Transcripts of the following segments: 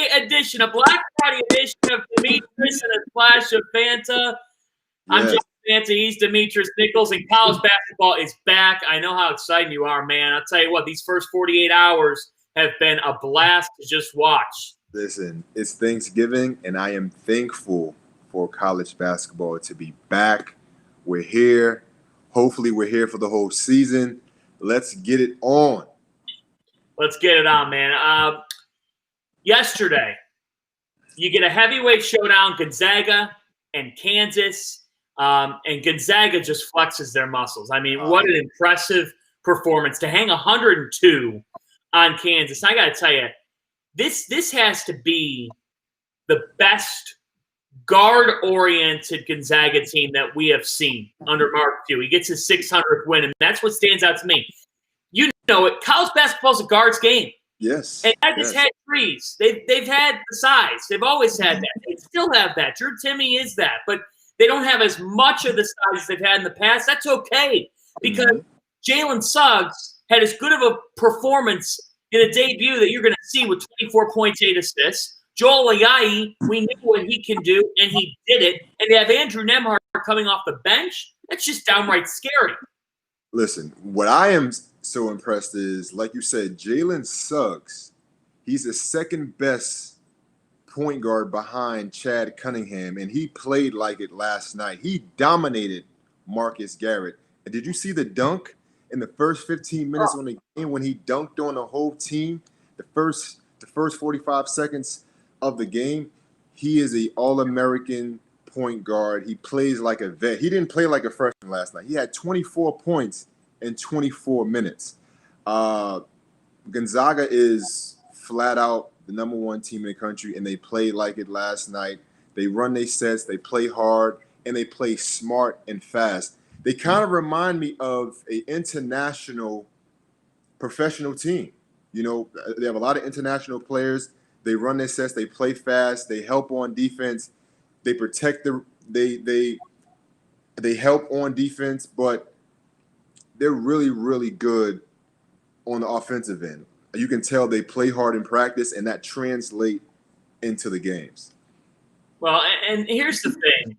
Friday edition, a Black Friday edition of Demetris and a Splash of Fanta. I'm John Fanta. He's Demetris. Nichols, and college basketball is back. I know how excited you are, man. I'll tell you what, these first 48 hours have been a blast to just watch. Listen, it's Thanksgiving, and I am thankful for college basketball to be back. We're here. Hopefully, we're here for the whole season. Let's get it on. Let's get it on, man. Yesterday, you get a heavyweight showdown, Gonzaga and Kansas, and Gonzaga just flexes their muscles. I mean, what an impressive performance to hang 102 on Kansas. I got to tell you, this has to be the best guard-oriented Gonzaga team that we have seen under Mark Few. He gets his 600th win, and that's what stands out to me. You know it. College basketball is a guards game. Yes. And I just had threes. They've had the size. They've always had that. They still have that. Drew Timme is that. But they don't have as much of the size as they've had in the past. That's okay because Jalen Suggs had as good of a performance in a debut that you're going to see with 24 points, 8 assists. Joel Ayayi, we knew what he can do, and he did it. And they have Andrew Nembhard coming off the bench. That's just downright scary. Listen, what I am so impressed is, like you said, Jalen Suggs. He's the second best point guard behind Chad Cunningham, and he played like it last night. He dominated Marcus Garrett. And did you see the dunk in the first 15 minutes on the game when he dunked on the whole team? The first 45 seconds of the game, he is an All-American point guard. He plays like a vet. He didn't play like a freshman last night. He had 24 points in 24 minutes. Gonzaga is flat out the number one team in the country, and they played like it last night. They run their sets, they play hard, and they play smart and fast. They kind of remind me of an international professional team. You know, they have a lot of international players. They run their sets, they play fast, they help on defense, they protect they help on defense, but they're really, really good on the offensive end. You can tell they play hard in practice, and that translates into the games. Well, and here's the thing.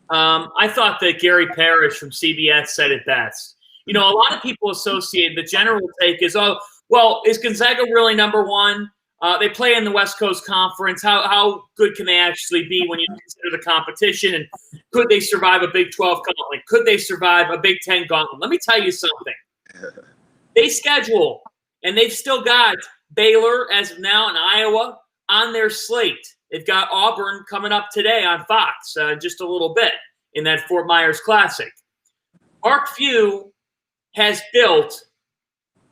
I thought that Gary Parrish from CBS said it best. You know, a lot of people associate the general take is, oh, well, is Gonzaga really number one? They play in the West Coast Conference. How good can they actually be when you consider the competition? And could they survive a Big 12 gauntlet? Could they survive a Big 10 gauntlet? Let me tell you something. They schedule, and they've still got Baylor as of now and Iowa on their slate. They've got Auburn coming up today on Fox just a little bit in that Fort Myers Classic. Mark Few has built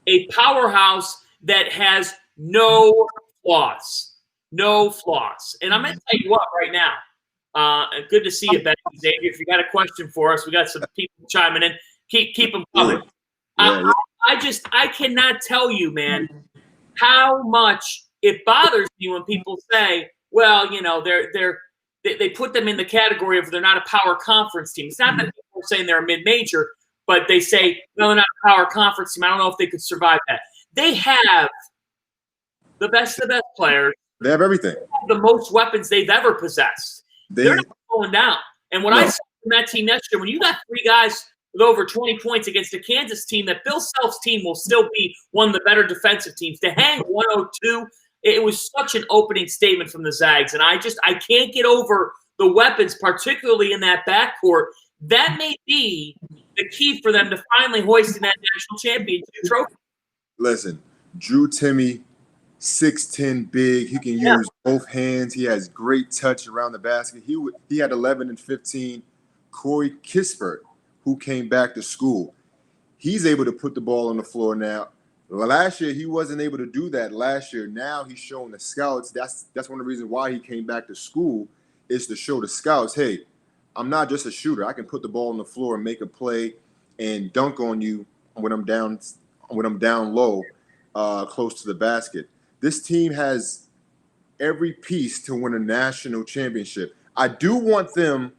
a powerhouse that has no flaws. No flaws. And I'm going to tell you what right now. Good to see you, Bassey. Xavier, if you got a question for us, we got some people chiming in. Keep them coming. I cannot tell you, man, how much it bothers me when people say, well, you know, they put them in the category of they're not a power conference team. It's not that people are saying they're a mid-major, but they say, no, they're not a power conference team. I don't know if they could survive that. They have the best of the best players. They have everything. They have the most weapons they've ever possessed. They're not going down. And what I saw from that team yesterday, when you got three guys with over 20 points against a Kansas team, that Bill Self's team will still be one of the better defensive teams. To hang 102, it was such an opening statement from the Zags. And I can't get over the weapons, particularly in that backcourt. That may be the key for them to finally hoisting that national championship trophy. Listen, Drew Timme, 6'10", big. He can use both hands. He has great touch around the basket. He had 11 and 15. Corey Kispert, who came back to school, he's able to put the ball on the floor now. Last year, he wasn't able to do that last year. Now he's showing the scouts. That's one of the reasons why he came back to school, is to show the scouts, hey, I'm not just a shooter. I can put the ball on the floor and make a play and dunk on you when I'm down low, close to the basket. This team has every piece to win a national championship. I do want them.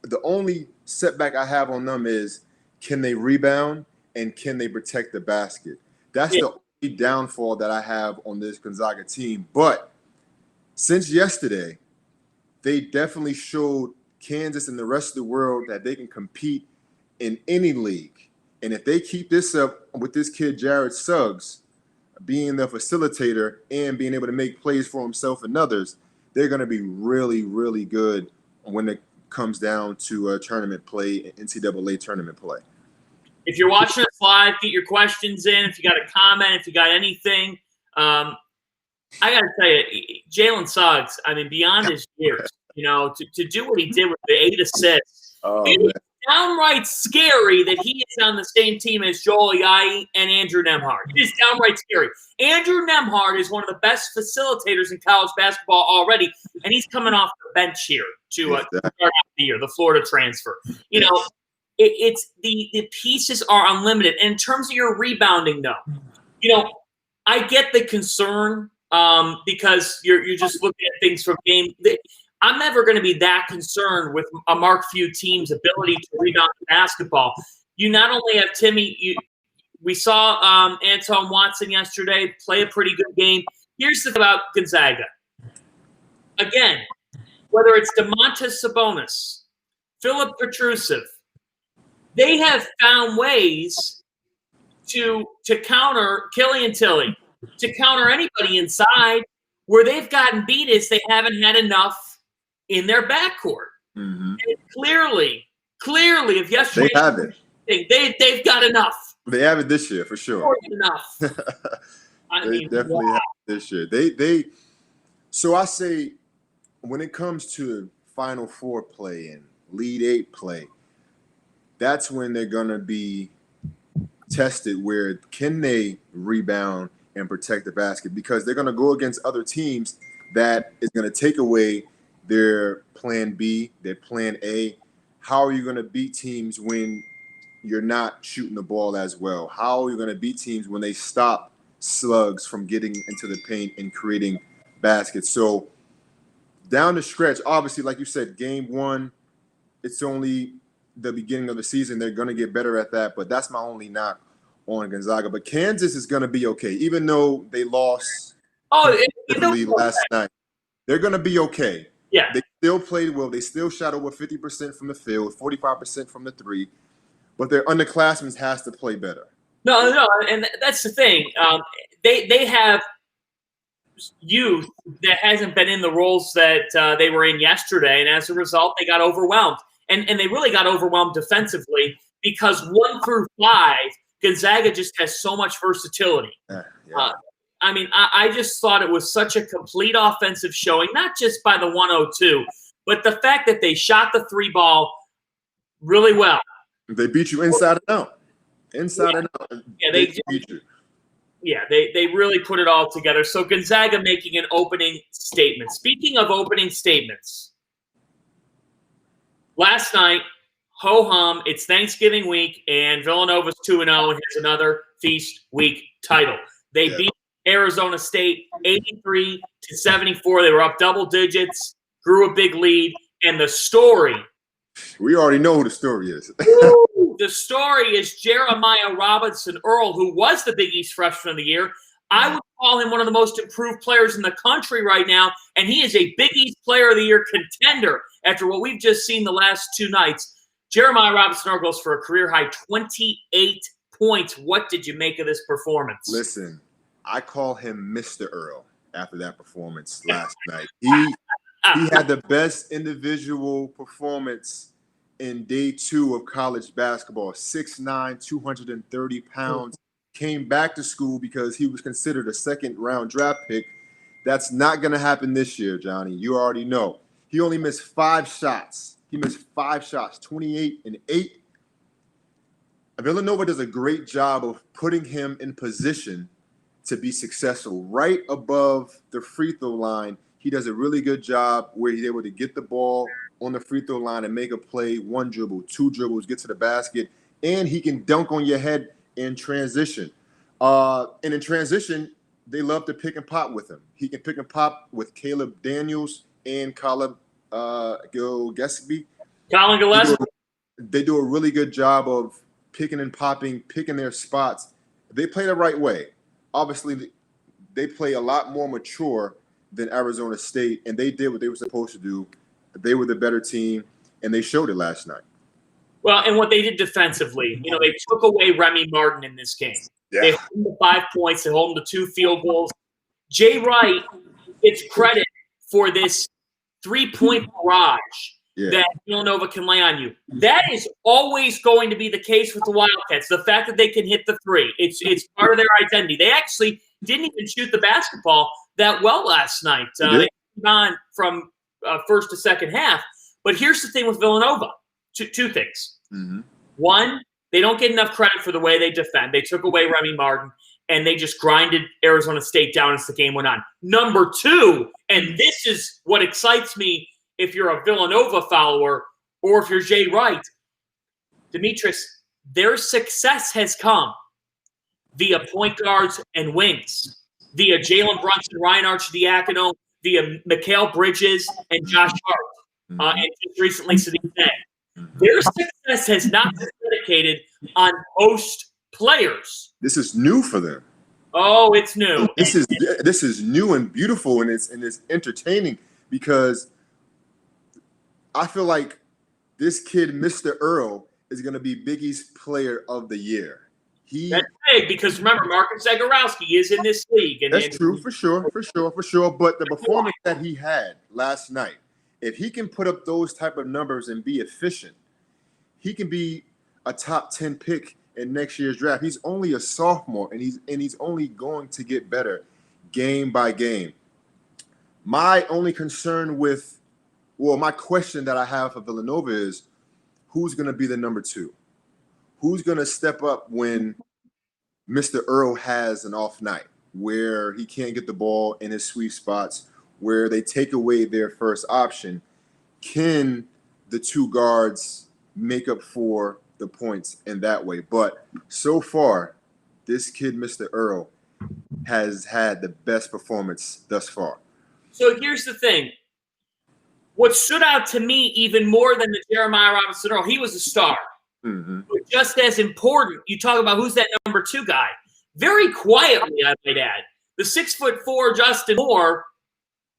The only setback I have on them is, can they rebound and can they protect the basket? That's the only downfall that I have on this Gonzaga team. But since yesterday, they definitely showed Kansas and the rest of the world that they can compete in any league. And if they keep this up with this kid, Jared Suggs, being the facilitator and being able to make plays for himself and others, they're going to be really, really good when it comes down to tournament play, NCAA tournament play. If you're watching us live, get your questions in. If you got a comment, if you got anything, I got to tell you, Jalen Suggs, I mean, beyond his years, to do what he did with the 8 assists, it is downright scary that he is on the same team as Joel Ayayi and Andrew Nembhard. It is downright scary. Andrew Nembhard is one of the best facilitators in college basketball already, and he's coming off the bench here to start out the year, the Florida transfer. It's the pieces are unlimited. And in terms of your rebounding, though, I get the concern because you're just looking at things from game. I'm never going to be that concerned with a Mark Few team's ability to rebound basketball. You not only have Timmy, we saw Anton Watson yesterday play a pretty good game. Here's the thing about Gonzaga. Again, whether it's Domantas Sabonis, Philip Petrusev, they have found ways to counter Killian Tilly, to counter anybody inside. Where they've gotten beat is they haven't had enough in their backcourt. Mm-hmm. And clearly, if yesterday they have it, they've got enough. They have it this year for sure. More than enough. They definitely have it this year. They. So I say, when it comes to Final Four play and Lead 8 play, that's when they're gonna be tested. Where can they rebound and protect the basket? Because they're gonna go against other teams that is gonna take away their plan B, their plan A. How are you going to beat teams when you're not shooting the ball as well? How are you going to beat teams when they stop slugs from getting into the paint and creating baskets? So down the stretch, obviously, like you said, game 1, it's only the beginning of the season. They're going to get better at that, but that's my only knock on Gonzaga. But Kansas is going to be okay, even though they lost last night. They're going to be okay. Yeah, they still played well. They still shot over 50% from the field, 45% from the 3. But their underclassmen has to play better. No, and that's the thing. They have youth that hasn't been in the roles that they were in yesterday, and as a result, they got overwhelmed. And they really got overwhelmed defensively because 1 through 5, Gonzaga just has so much versatility. I just thought it was such a complete offensive showing, not just by the 102, but the fact that they shot the 3 ball really well. They beat you inside and out. Inside and out. Yeah, they beat you. Yeah, they really put it all together. So Gonzaga making an opening statement. Speaking of opening statements, last night, ho-hum, it's Thanksgiving week, and Villanova's 2-0 and has another Feast Week title. They beat Arizona State 83-74. They were up double digits, grew a big lead, and the story. We already know who the story is. The story is Jeremiah Robinson-Earl, who was the Big East Freshman of the Year. I would call him one of the most improved players in the country right now, and he is a Big East Player of the Year contender after what we've just seen the last 2 nights. Jeremiah Robinson-Earl goes for a career-high 28 points. What did you make of this performance? Listen, I call him Mr. Earl after that performance last night. He had the best individual performance in day 2 of college basketball. 6'9", 230 pounds. Came back to school because he was considered a second-round draft pick. That's not going to happen this year, Johnny. You already know. He only missed 5 shots. 28 and 8. Villanova does a great job of putting him in position to be successful. Right above the free throw line, he does a really good job where he's able to get the ball on the free throw line and make a play, 1 dribble, 2 dribbles, get to the basket, and he can dunk on your head in transition. And in transition, they love to pick and pop with him. He can pick and pop with Caleb Daniels and Colin Gillespie. They do a really good job of picking and popping, picking their spots. They play the right way. Obviously, they play a lot more mature than Arizona State, and they did what they were supposed to do. They were the better team, and they showed it last night. Well, and what they did defensively, they took away Remy Martin in this game. Yeah. They hold him to 5 points. They hold him to 2 field goals. Jay Wright gets credit for this 3-point barrage that Villanova can lay on you. That is always going to be the case with the Wildcats. The fact that they can hit the 3, it's part of their identity. They actually didn't even shoot the basketball that well last night. They came on from first to second half. But here's the thing with Villanova. Two things. Mm-hmm. One, they don't get enough credit for the way they defend. They took away Remy Martin, and they just grinded Arizona State down as the game went on. Number 2, and this is what excites me if you're a Villanova follower or if you're Jay Wright, Demetris, their success has come via point guards and wings, via Jalen Brunson, Ryan Arcidiacono, via Mikal Bridges and Josh Hart, and just recently Sadiq Bey. Their success has not been predicated on post players. This is new for them. Oh, it's new. This is new and beautiful, and it's entertaining because I feel like this kid, Mr. Earl, is going to be Biggie's Player of the Year. That's big because remember, Marcus Zagorowski is in this league. That's true for sure. But the performance that he had last night, if he can put up those type of numbers and be efficient, he can be a top 10 pick in next year's draft. He's only a sophomore, and he's only going to get better game by game. My only concern my question that I have for Villanova is who's going to be the number 2? Who's going to step up when Mr. Earl has an off night where he can't get the ball in his sweet spots, where they take away their first option? Can the 2 guards make up for the points in that way? But so far, this kid, Mr. Earl, has had the best performance thus far. So here's the thing. What stood out to me even more than the Jeremiah Robinson-Earl, he was a star. Mm-hmm. But just as important, you talk about who's that number 2 guy. Very quietly, I might add, the 6'4" Justin Moore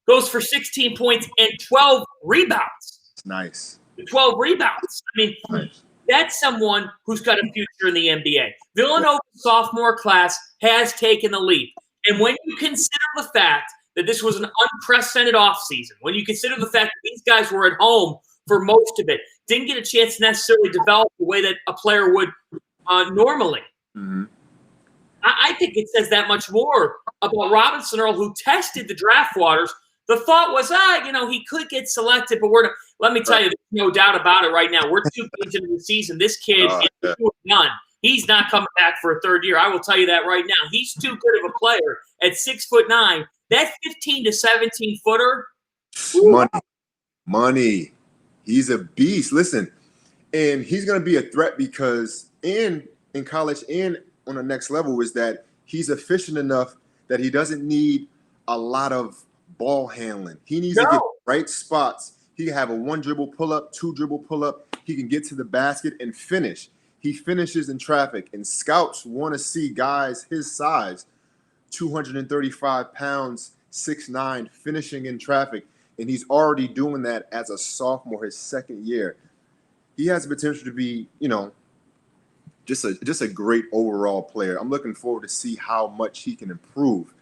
goes for 16 points and 12 rebounds. Nice. 12 rebounds. I mean, nice. That's someone who's got a future in the NBA. Villanova's sophomore class has taken the leap. And when you consider the fact that this was an unprecedented offseason, when you consider the fact that these guys were at home for most of it, didn't get a chance to necessarily develop the way that a player would normally, I think it says that much more about Robinson-Earl, who tested the draft waters. The thought was, he could get selected, but let me tell you, there's no doubt about it right now. We're 2 games into the season. This kid is done. He's not coming back for a third year. I will tell you that right now. He's too good of a player at 6'9". That 15 to 17 footer. Money. He's a beast. Listen, and he's going to be a threat because in college and on the next level is that he's efficient enough that he doesn't need a lot of ball handling. He needs to get right spots. He can have a 1 dribble pull up, 2 dribble pull up. He can get to the basket and finish. He finishes in traffic, and scouts want to see guys his size, 235 pounds, 6'9", finishing in traffic, and he's already doing that as a sophomore, his second year. He has the potential to be, just a great overall player. I'm looking forward to see how much he can improve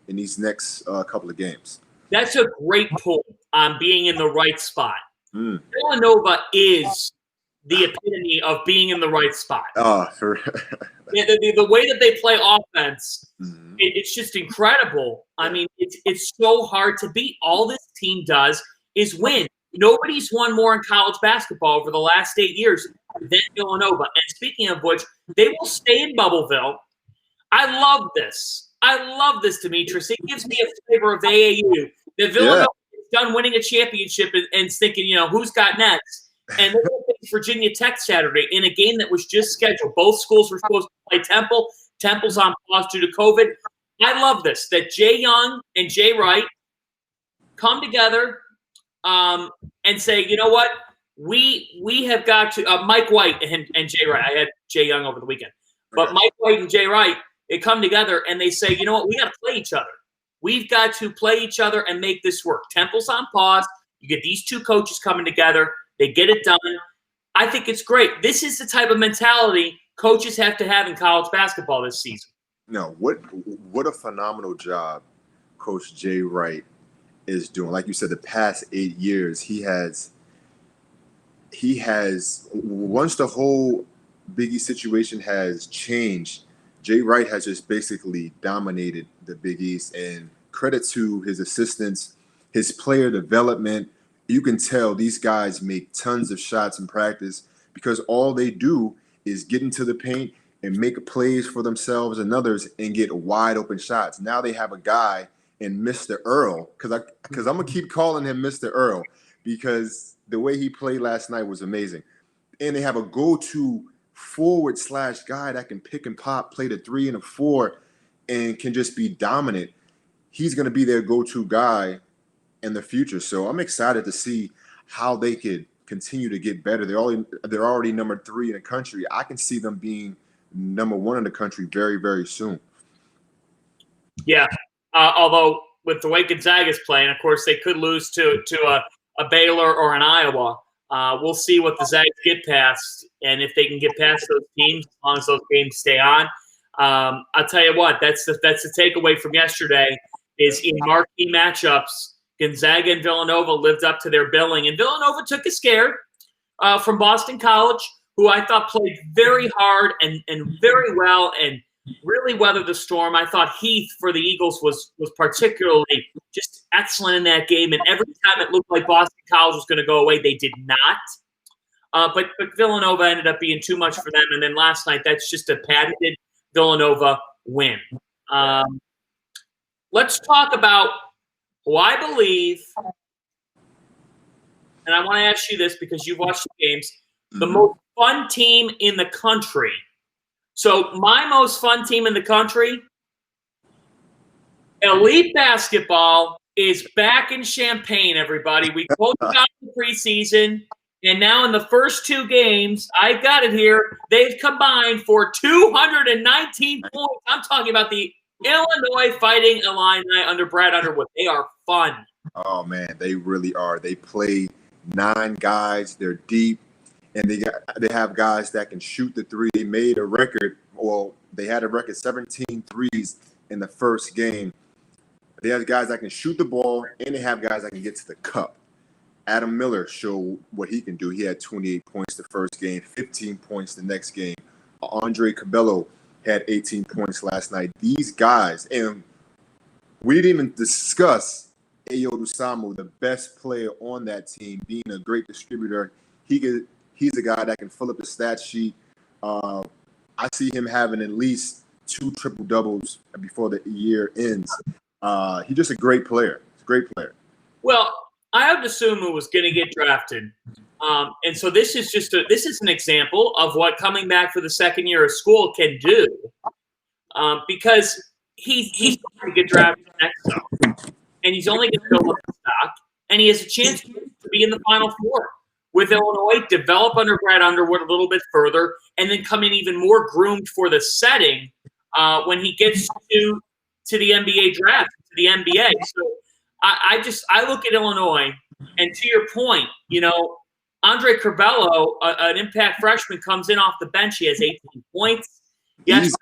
in these next couple of games. That's a great point on being in the right spot. Villanova is the epitome of being in the right spot. The way that they play offense, it's just incredible. I mean, it's so hard to beat. All this team does is win. Nobody's won more in college basketball over the last 8 years than Villanova. And speaking of which, they will stay in Bubbleville. I love this, Demetris. It gives me a flavor of AAU. That Villanova is done winning a championship and thinking, who's got next? And they're going to face Virginia Tech Saturday in a game that was just scheduled. Both schools were supposed to play Temple. Temple's on pause due to COVID. I love this, that Jay Young and Jay Wright come together and say, you know what? We have got to Mike White and Jay Wright. I had Jay Young over the weekend. But Mike White and Jay Wright, they come together and they say, you know what? We got to play each other. We've got to play each other and make this work. Temple's on pause. You get these two coaches coming together. They get it done. I think it's great. This is the type of mentality coaches have to have in college basketball this season. No, what a phenomenal job Coach Jay Wright is doing. Like you said, the past 8 years, he has once the whole Big East situation has changed, Jay Wright has just basically dominated the Big East. And credit to his assistants, his player development. You can tell these guys make tons of shots in practice because all they do is get into the paint and make plays for themselves and others and get wide open shots. Now they have a guy in Mr. Earl, because I'm going to keep calling him Mr. Earl because the way he played last night was amazing. And they have a go-to forward / guy that can pick and pop, play the 3 and the 4, and can just be dominant. He's going to be their go-to guy in the future. So I'm excited to see how they could continue to get better. They're already number 3 in the country. I can see them being number 1 in the country very, very soon. Yeah. Although with the way Gonzaga's playing, of course, they could lose to a Baylor or an Iowa. We'll see what the Zags get past, and if they can get past those teams, as long as those games stay on. I'll tell you what, that's the takeaway from yesterday is in marquee matchups, Gonzaga and Villanova lived up to their billing, and Villanova took a scare from Boston College, who I thought played very hard and very well and really weathered the storm. I thought Heath for the Eagles was particularly just excellent in that game, and every time it looked like Boston College was going to go away, they did not. But Villanova ended up being too much for them, and then last night, that's just a patented Villanova win. Let's talk about who I believe, and I want to ask you this because you've watched the games, the most fun team in the country. So my most fun team in the country, Elite Basketball, is back in Champaign, everybody. We told you about the preseason, and now in the first 2 games, I got it here, they've combined for 219 points. I'm talking about the Illinois Fighting Illini under Brad Underwood. They are fun. Oh, man, they really are. They play 9 guys. They're deep. And they have guys that can shoot the 3. They made a record. Well, they had a record 17 threes in the first game. They have guys that can shoot the ball, and they have guys that can get to the cup. Adam Miller showed what he can do. He had 28 points the first game, 15 points the next game. Andre Cabello had 18 points last night. These guys, and we didn't even discuss Ayo Dosunmu, the best player on that team, being a great distributor. He's a guy that can fill up the stat sheet. I see him having at least 2 triple-doubles before the year ends. He's just a great player. He's a great player. Well, Ayo Dosunmu was going to get drafted. And so this is an example of what coming back for the second year of school can do. Because he's going to get drafted next summer. And he's only going to build up the stock. And he has a chance to be in the Final Four with Illinois, develop under Brad Underwood a little bit further, and then come in even more groomed for the setting when he gets to the NBA draft, to the NBA. So I look at Illinois, and to your point, Andre Cabello, an impact freshman, comes in off the bench. He has 18 points. Yes,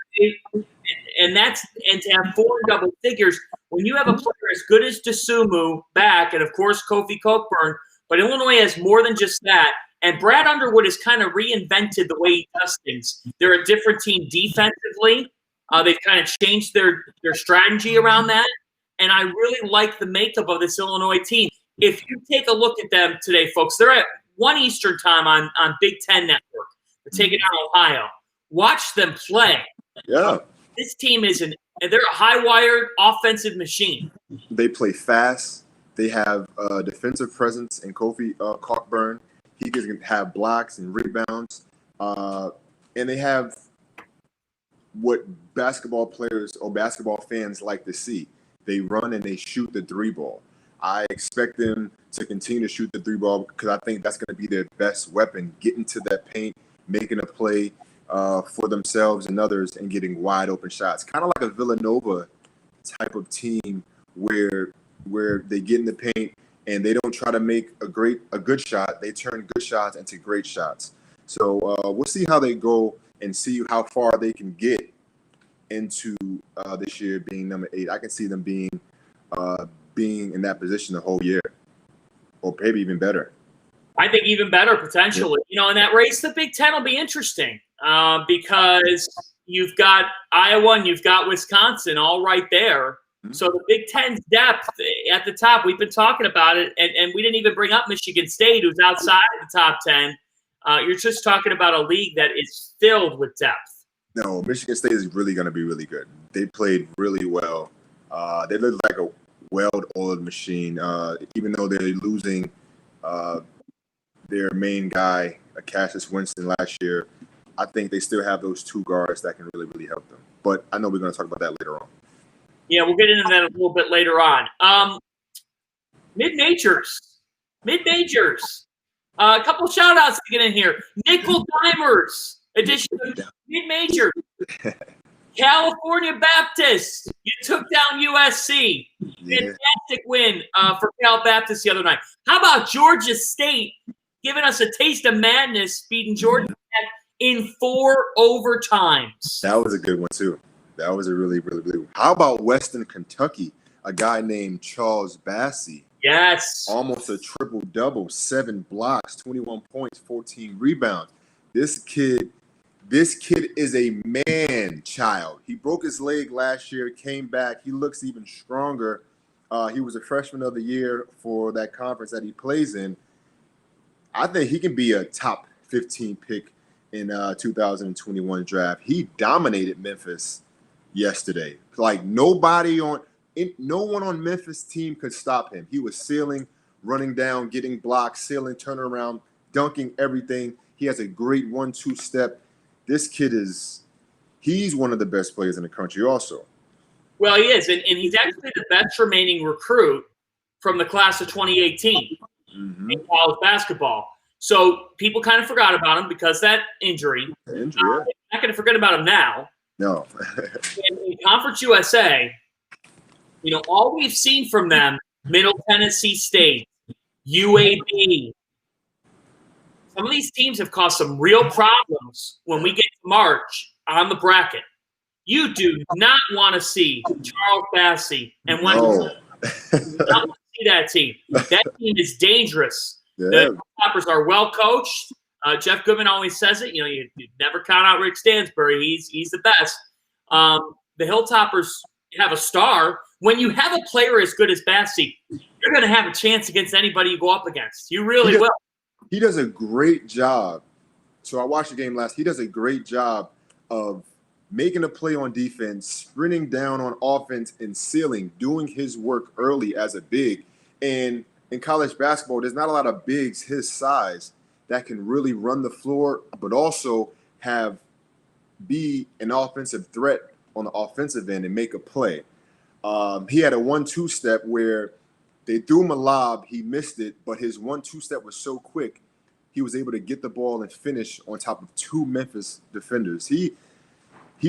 and to have 4 double figures, when you have a player as good as Dosunmu back, and of course Kofi Cockburn, but Illinois has more than just that. And Brad Underwood has kind of reinvented the way he does things. They're a different team defensively. They've kind of changed their strategy around that. And I really like the makeup of this Illinois team. If you take a look at them today, folks, they're at 1 Eastern time on Big Ten Network. They're taking on Ohio. Watch them play. Yeah. This team they're a high-wired offensive machine. They play fast. They have a defensive presence in Kofi Cockburn. He can have blocks and rebounds. And they have what basketball players or basketball fans like to see. They run and they shoot the 3 ball. I expect them to continue to shoot the 3 ball because I think that's going to be their best weapon, getting to that paint, making a play for themselves and others, and getting wide open shots. Kind of like a Villanova type of team where they get in the paint and they don't try to make a good shot. They turn good shots into great shots. So we'll see how they go and see how far they can get into this year being number 8. I can see them being in that position the whole year, or maybe even better. I think even better potentially. Yeah. In that race, the Big Ten will be interesting because you've got Iowa and you've got Wisconsin all right there. Mm-hmm. So the Big Ten's depth at the top, we've been talking about it, and we didn't even bring up Michigan State, who's outside of the top 10. You're just talking about a league that is filled with depth. No, Michigan State is really going to be really good. They played really well. They look like a well-oiled machine, even though they're losing their main guy, Cassius Winston, last year. I think they still have those 2 guards that can really, really help them. But I know we're going to talk about that later on. Yeah, we'll get into that a little bit later on. Mid-majors. A couple of shout-outs to get in here. Nickel Dimers, edition of mid-major. California Baptist, you took down USC. Fantastic win for Cal Baptist the other night. How about Georgia State giving us a taste of madness, beating Georgia Tech in 4 overtimes? That was a good one, too. That was a really, really good one. How about Western Kentucky? A guy named Charles Bassey. Yes. Almost a triple-double, 7 blocks, 21 points, 14 rebounds. This kid is a man-child. He broke his leg last year, came back. He looks even stronger. He was a freshman of the year for that conference that he plays in. I think he can be a top 15 pick in 2021 draft. He dominated Memphis yesterday. Like no one on Memphis team could stop him. He was sealing, running down, getting blocks, sealing, turning around, dunking everything. He has a great 1-2 step. This kid he's one of the best players in the country also. Well, he is, and he's actually the best remaining recruit from the class of 2018 in college basketball. So people kind of forgot about him because that injury. Yeah. Not going to forget about him now. No. in Conference USA, all we've seen from them, Middle Tennessee State, UAB, some of these teams have caused some real problems when we get to March on the bracket. You do not want to see Charles Bassey and Wendell. You do not want to see that team. That team is dangerous. Yeah. The Toppers are well coached. Jeff Goodman always says it. You never count out Rick Stansbury. He's the best. The Hilltoppers have a star. When you have a player as good as Bassey, you're going to have a chance against anybody you go up against. You really will. He does a great job. So I watched the game last. He does a great job of making a play on defense, sprinting down on offense, and sealing, doing his work early as a big. And in college basketball, there's not a lot of bigs his size that can really run the floor, but also be an offensive threat on the offensive end and make a play. He had a 1-2 step where they threw him a lob, he missed it, but his 1-2 step was so quick, he was able to get the ball and finish on top of 2 Memphis defenders. He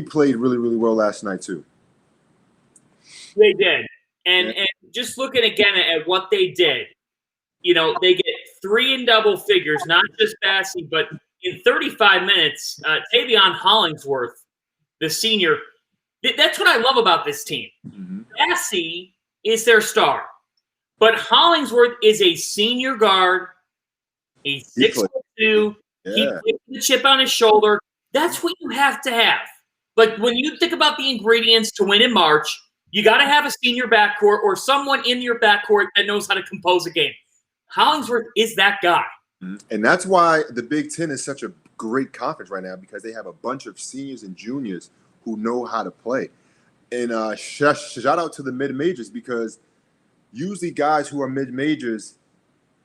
played really, really well last night too. They did. And just looking again at what they did, they get 3 in double figures, not just Bassey, but in 35 minutes, Tavion Hollingsworth, the senior, that's what I love about this team. Mm-hmm. Bassey is their star, but Hollingsworth is a senior guard. He's 6'2". He plays the chip on his shoulder. That's what you have to have. Like when you think about the ingredients to win in March, you got to have a senior backcourt or someone in your backcourt that knows how to compose a game. Hollingsworth is that guy. And that's why the Big Ten is such a great conference right now, because they have a bunch of seniors and juniors who know how to play. And shout out to the mid-majors, because usually guys who are mid-majors,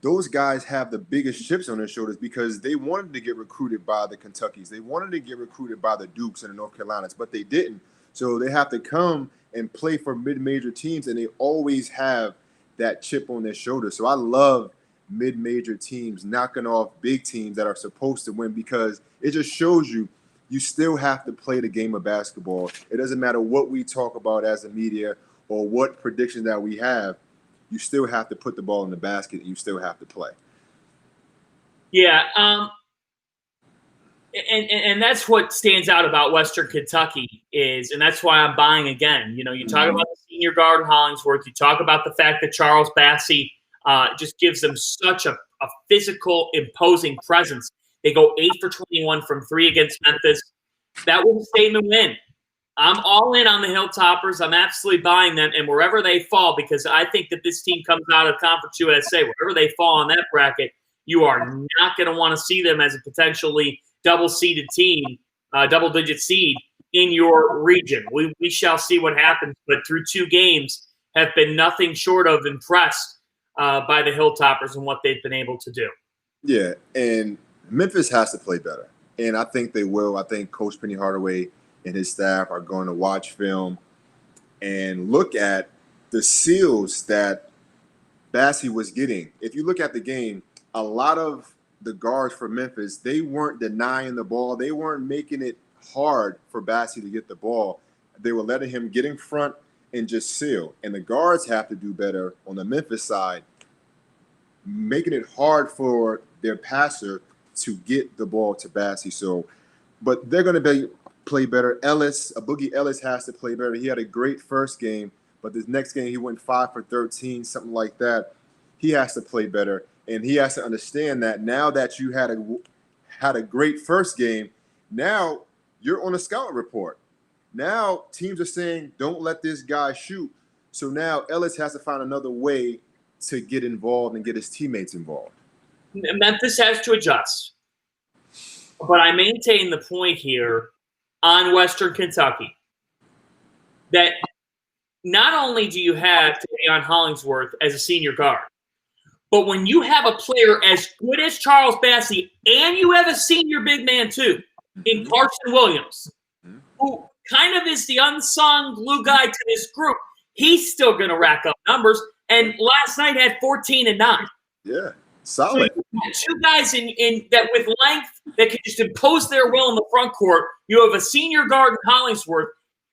those guys have the biggest chips on their shoulders because they wanted to get recruited by the Kentuckys. They wanted to get recruited by the Dukes and the North Carolinas, but they didn't. So they have to come and play for mid-major teams, and they always have that chip on their shoulder. So I love mid-major teams knocking off big teams that are supposed to win, because it just shows you still have to play the game of basketball. It doesn't matter what we talk about as a media, or what prediction that we have, you still have to put the ball in the basket and you still have to play. Yeah, and that's what stands out about Western Kentucky is, and that's why I'm buying again. You know, you talk about the senior guard in Hollingsworth. You talk about the fact that Charles Bassey just gives them such a physical, imposing presence. They go 8 for 21 from 3 against Memphis. That was a statement win. I'm all in on the Hilltoppers. I'm absolutely buying them, and wherever they fall, because I think that this team comes out of Conference USA, wherever they fall on that bracket, you are not going to want to see them as a potentially double-seeded team, double-digit seed in your region. We shall see what happens, but through 2 games have been nothing short of impressed by the Hilltoppers and what they've been able to do. Yeah, and Memphis has to play better, and I think they will. I think Coach Penny Hardaway and his staff are going to watch film and look at the seals that Bassey was getting. If you look at the game, a lot of the guards for Memphis, they weren't denying the ball. They weren't making it hard for Bassey to get the ball. They were letting him get in front and just seal. And the guards have to do better on the Memphis side, making it hard for their passer to get the ball to Bassey. So, but they're going to play better. Boogie Ellis has to play better. He had a great first game, but this next game he went 5 for 13, something like that. He has to play better, and he has to understand that now that you had a great first game, now you're on a scout report. Now teams are saying, don't let this guy shoot. So now Ellis has to find another way to get involved and get his teammates involved. Memphis has to adjust. But I maintain the point here on Western Kentucky that not only do you have Tavion Hollingsworth as a senior guard, but when you have a player as good as Charles Bassey and you have a senior big man too in Carson Williams, who kind of is the unsung glue guy to this group, he's still going to rack up numbers. And last night had 14 and 9. Yeah, solid. So you have 2 guys in that with length that can just impose their will in the front court. You have a senior guard in Hollingsworth.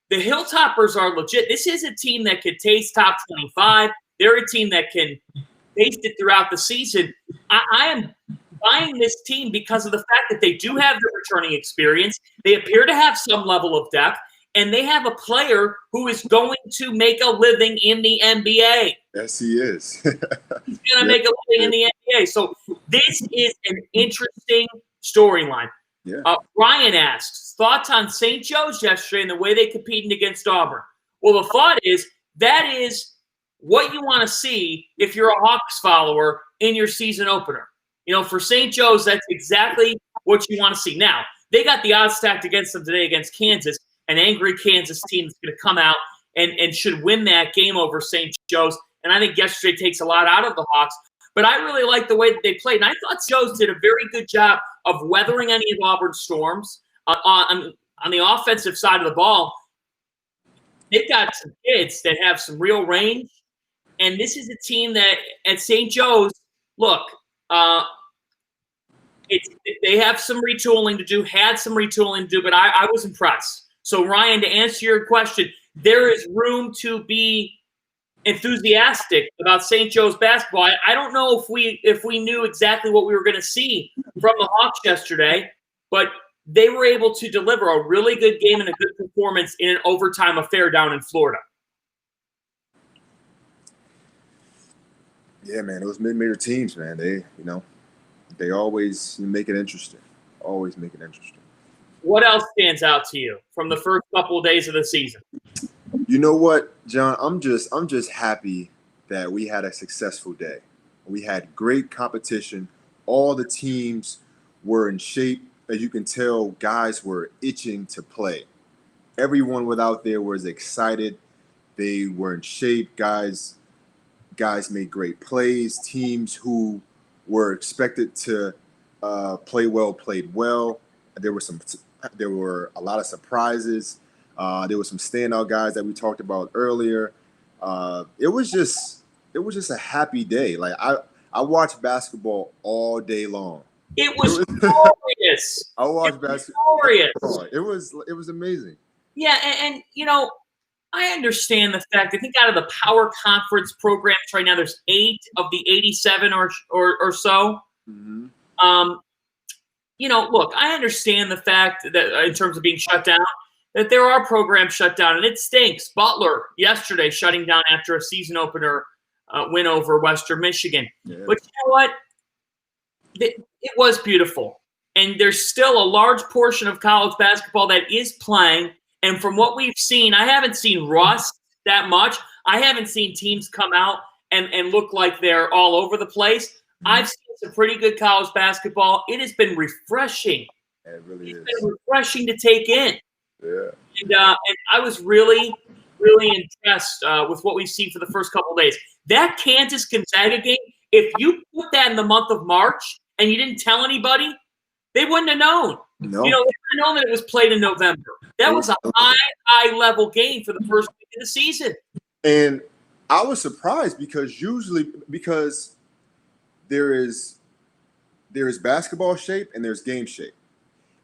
The Hilltoppers are legit. This is a team that could taste top 25. They're a team that can taste it throughout the season. I am buying this team because of the fact that they do have the returning experience. They appear to have some level of depth, and they have a player who is going to make a living in the NBA. Yes, he is. He's going to make a living in the NBA. So this is an interesting storyline. Yeah. Ryan asks, thoughts on St. Joe's yesterday and the way they competed against Auburn? Well, the thought is that is what you want to see if you're a Hawks follower in your season opener. You know, for St. Joe's, that's exactly what you want to see. Now, they got the odds stacked against them today against Kansas, an angry Kansas team that's going to come out and should win that game over St. Joe's. And I think yesterday takes a lot out of the Hawks. But I really like the way that they played. And I thought Joe's did a very good job of weathering any of Auburn's storms. On the offensive side of the ball, they've got some kids that have some real range. And this is a team that at St. Joe's, look, they have some retooling to do, but I was impressed. So, Ryan, to answer your question, there is room to be enthusiastic about St. Joe's basketball. I don't know if we knew exactly what we were going to see from the Hawks yesterday, but they were able to deliver a really good game and a good performance in an overtime affair down in Florida. Yeah, man, those mid-major teams, man, they always make it interesting. Always make it interesting. What else stands out to you from the first couple of days of the season? You know what, John? I'm just happy that we had a successful day. We had great competition. All the teams were in shape. As you can tell, guys were itching to play. Everyone out there was excited. They were in shape. Guys made great plays. Teams who were expected to play well played well. There were a lot of surprises. There were some standout guys that we talked about earlier. It was just a happy day. Like I watched basketball all day long. It was glorious. I watched basketball. Glorious. It was amazing. Yeah, and you know, I understand the fact. I think out of the power conference programs right now, there's 8 of the 87 or so. Mm-hmm. Look, I understand the fact that in terms of being shut down, that there are programs shut down, and it stinks. Butler yesterday shutting down after a season opener win over Western Michigan. Yeah. But you know what? It was beautiful. And there's still a large portion of college basketball that is playing. And from what we've seen, I haven't seen rust that much. I haven't seen teams come out and look like they're all over the place. Mm-hmm. I've seen some pretty good college basketball. It has been refreshing. It really is. It's been refreshing to take in. Yeah. And I was really, really impressed with what we've seen for the first couple of days. That Kansas-Gonzaga game, if you put that in the month of March and you didn't tell anybody, they wouldn't have known. No. They wouldn't have known that it was played in November. That was a high-level game for the first week of the season. And I was surprised because there is basketball shape and there's game shape.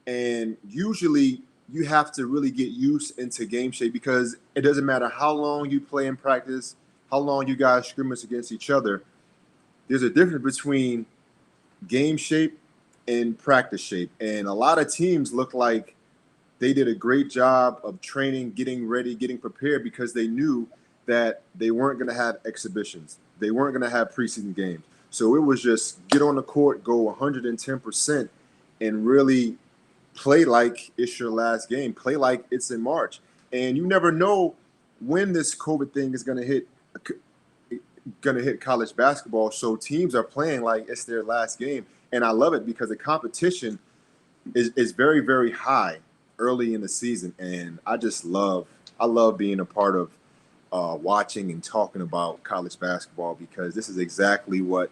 And usually you have to really get used into game shape because it doesn't matter how long you play in practice, how long you guys scrimmage against each other. There's a difference between game shape and practice shape. And a lot of teams look like they did a great job of training, getting ready, getting prepared because they knew that they weren't going to have exhibitions. They weren't going to have preseason games. So it was just get on the court, go 110%, and really play like it's your last game. Play like it's in March. And you never know when this COVID thing is going to hit college basketball. So teams are playing like it's their last game. And I love it because the competition is very, very high early in the season. And I love being a part of watching and talking about college basketball because this is exactly what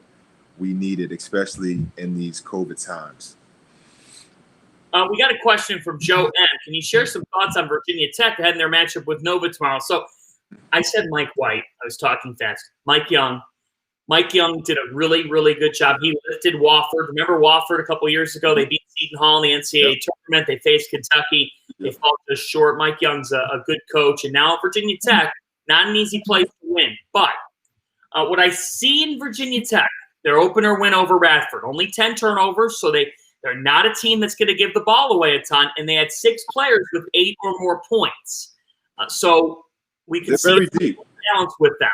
we needed, especially in these COVID times. We got a question from Joe M. Can you share some thoughts on Virginia Tech ahead in their matchup with Nova tomorrow? So I said Mike White. I was talking fast. Mike Young did a really, really good job. He lifted Wofford. Remember Wofford a couple of years ago? They beat Seton Hall in the NCAA tournament. They faced Kentucky. They fell just short. Mike Young's a good coach. And now Virginia Tech, not an easy place to win. But what I see in Virginia Tech, their opener win over Radford, only 10 turnovers, so they're not a team that's going to give the ball away a ton, and they had 6 players with 8 or more points. So we can see a balance with them.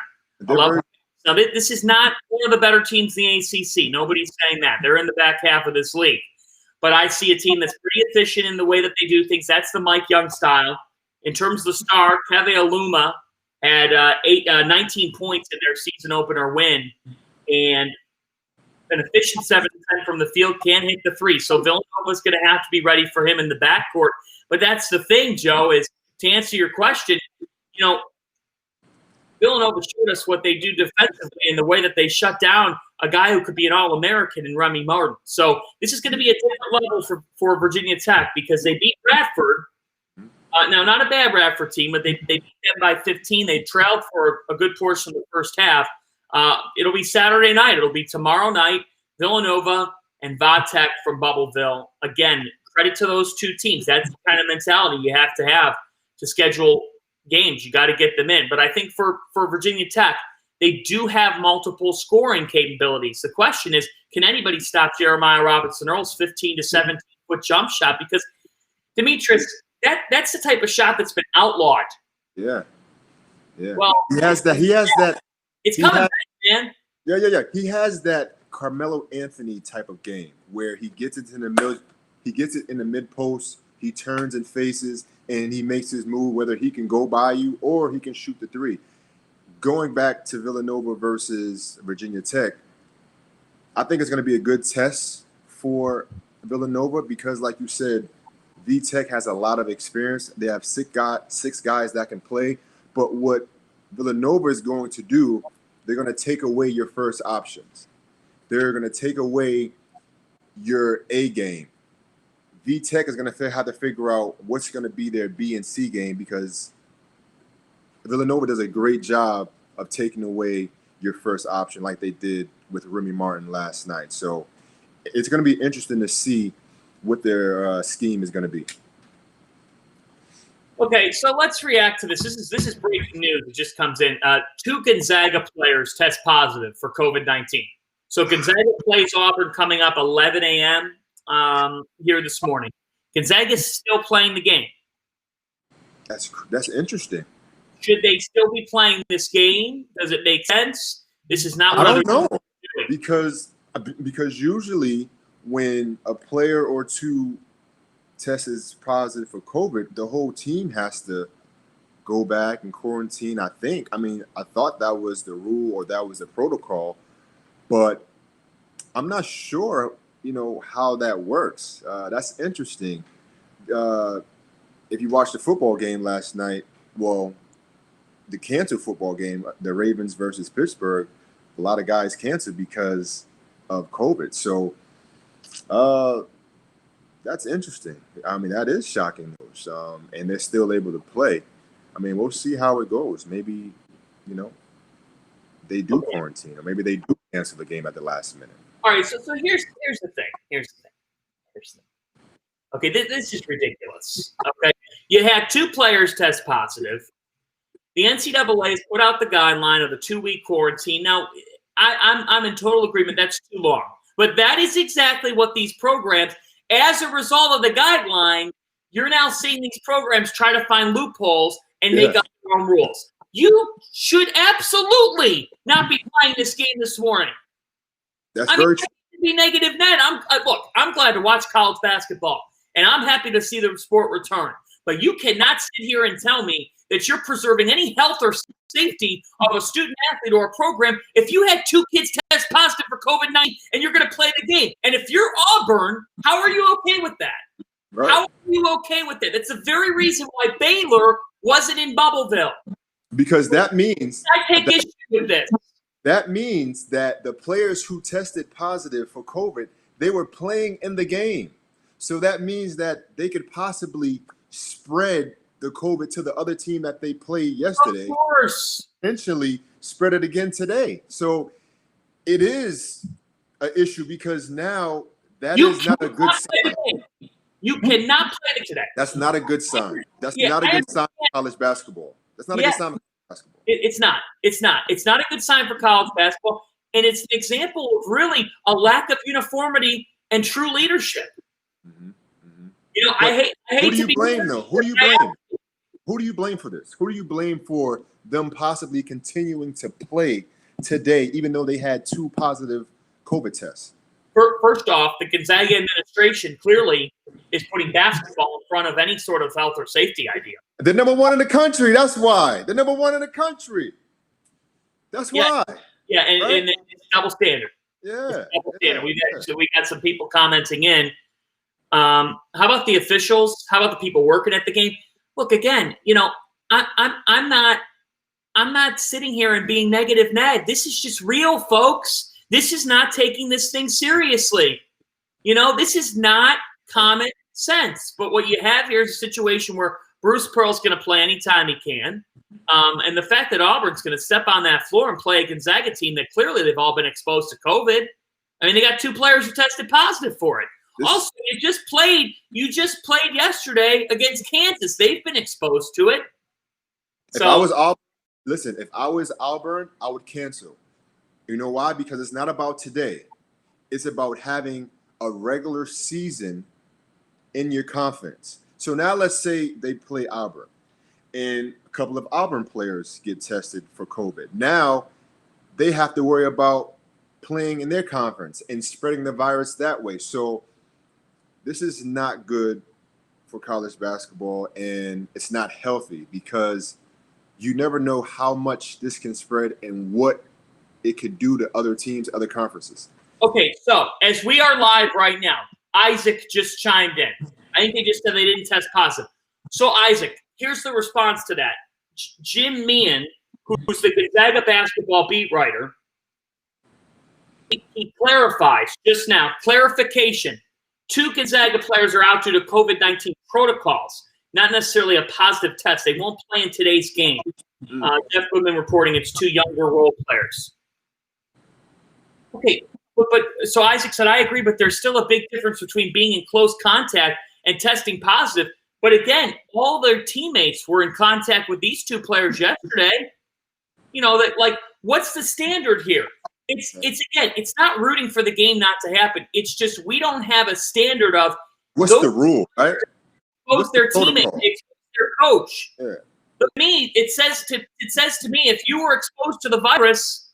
Now, this is not one of the better teams in the ACC. Nobody's saying that. They're in the back half of this league. But I see a team that's pretty efficient in the way that they do things. That's the Mike Young style. In terms of the star, Keve Aluma had 19 points in their season opener win, and an efficient 7-10 from the field, can't hit the 3. So Villanova's going to have to be ready for him in the backcourt. But that's the thing, Joe, is to answer your question, Villanova showed us what they do defensively in the way that they shut down a guy who could be an All-American in Remy Martin. So this is going to be a different level for Virginia Tech because they beat Radford. Now, not a bad Radford team, but they beat them by 15. They trailed for a good portion of the first half. It'll be Saturday night. It'll be tomorrow night, Villanova and Vatech from Bubbleville. Again, credit to those two teams. That's the kind of mentality you have to schedule games. You got to get them in. But I think for Virginia Tech, they do have multiple scoring capabilities. The question is, can anybody stop Jeremiah Robinson-Earl's 15 to 17-foot jump shot? Because, Demetris, that's the type of shot that's been outlawed. Yeah. Well, he has that. It's coming back, man. Yeah. He has that Carmelo Anthony type of game where he gets it in the middle. He gets it in the mid post. He turns and faces, and he makes his move, whether he can go by you or he can shoot the 3. Going back to Villanova versus Virginia Tech, I think it's going to be a good test for Villanova because, like you said, V-Tech has a lot of experience. They have 6 guys that can play. But what Villanova is going to do, they're going to take away your first options. They're going to take away your A game. V-Tech is going to have to figure out what's going to be their B and C game because Villanova does a great job of taking away your first option like they did with Remy Martin last night. So it's going to be interesting to see what their scheme is going to be. Okay, so let's react to this. This is breaking news. It just comes in. Two Gonzaga players test positive for COVID-19. So Gonzaga plays Auburn coming up 11 a.m. Here this morning. Gonzaga is still playing the game. That's interesting. Should they still be playing this game? Does it make sense? This is not. I don't know because usually when a player or two tests positive for COVID, the whole team has to go back and quarantine, I think. I mean, I thought that was the rule or that was the protocol, but I'm not sure, how that works. That's interesting. If you watched the football game last night, the canceled football game, the Ravens versus Pittsburgh, a lot of guys canceled because of COVID. So, that's interesting. I mean, that is shocking news. And they're still able to play. I mean, we'll see how it goes. Maybe, they do quarantine, or maybe they do cancel the game at the last minute. All right. So here's the thing. Okay, this is ridiculous. Okay, you had two players test positive. The NCAA has put out the guideline of the 2-week quarantine. Now, I'm in total agreement. That's too long. But that is exactly what these programs. As a result of the guideline, you're now seeing these programs try to find loopholes and make up their own rules. You should absolutely not be playing this game this morning. That's very true. Be negative net. I'm glad to watch college basketball, and I'm happy to see the sport return. But you cannot sit here and tell me that you're preserving any health or safety of a student athlete or a program if you had two kids test positive for COVID-19 and you're going to play the game. And if you're Auburn, how are you okay with that? Right. How are you okay with it? That's the very reason why Baylor wasn't in Bubbleville. Because that means I take issue with this. That means that the players who tested positive for COVID, they were playing in the game. So that means that they could possibly spread the COVID to the other team that they played yesterday. Of course. Potentially spread it again today. So it is an issue because now that is not a good sign. You cannot play it today. That's not a good sign. That's not a good sign for college basketball. That's not a good sign for basketball. It's not. It's not a good sign for college basketball. And it's an example of really a lack of uniformity and true leadership. Mm-hmm. Mm-hmm. I hate who do you to blame, though? Who do you blame? Who do you blame for this? Who do you blame for them possibly continuing to play today, even though they had two positive COVID tests? First off, the Gonzaga administration clearly is putting basketball in front of any sort of health or safety idea. They're number one in the country. That's why. They're number one in the country. That's why. Yeah, and it's double standard. Yeah. Double standard. We got some people commenting in. How about the officials? How about the people working at the game? Look, again, I'm not sitting here and being negative, Ned. This is just real, folks. This is not taking this thing seriously. This is not common sense. But what you have here is a situation where Bruce Pearl's going to play anytime he can. And the fact that Auburn's going to step on that floor and play a Gonzaga team that clearly they've all been exposed to COVID. I mean, they got two players who tested positive for it. Also, you just played yesterday against Kansas. They've been exposed to it. If I was Auburn, I would cancel. You know why? Because it's not about today. It's about having a regular season in your conference. So now let's say they play Auburn and a couple of Auburn players get tested for COVID. Now they have to worry about playing in their conference and spreading the virus that way. So this is not good for college basketball, and it's not healthy because you never know how much this can spread and what it could do to other teams, other conferences. Okay, so as we are live right now, Isaac just chimed in. I think they just said they didn't test positive. So, Isaac, here's the response to that. Jim Meehan, who's the Gonzaga basketball beat writer, he clarifies just now, clarification. Two Gonzaga players are out due to COVID-19 protocols, not necessarily a positive test. They won't play in today's game. Jeff Goodman reporting it's two younger role players. Okay, but so Isaac said, I agree, but there's still a big difference between being in close contact and testing positive. But again, all their teammates were in contact with these two players yesterday. What's the standard here? It's not rooting for the game not to happen. It's just we don't have a standard of what's the rule, right? Expose their teammates, expose their coach. Yeah. But me, it says to me, if you were exposed to the virus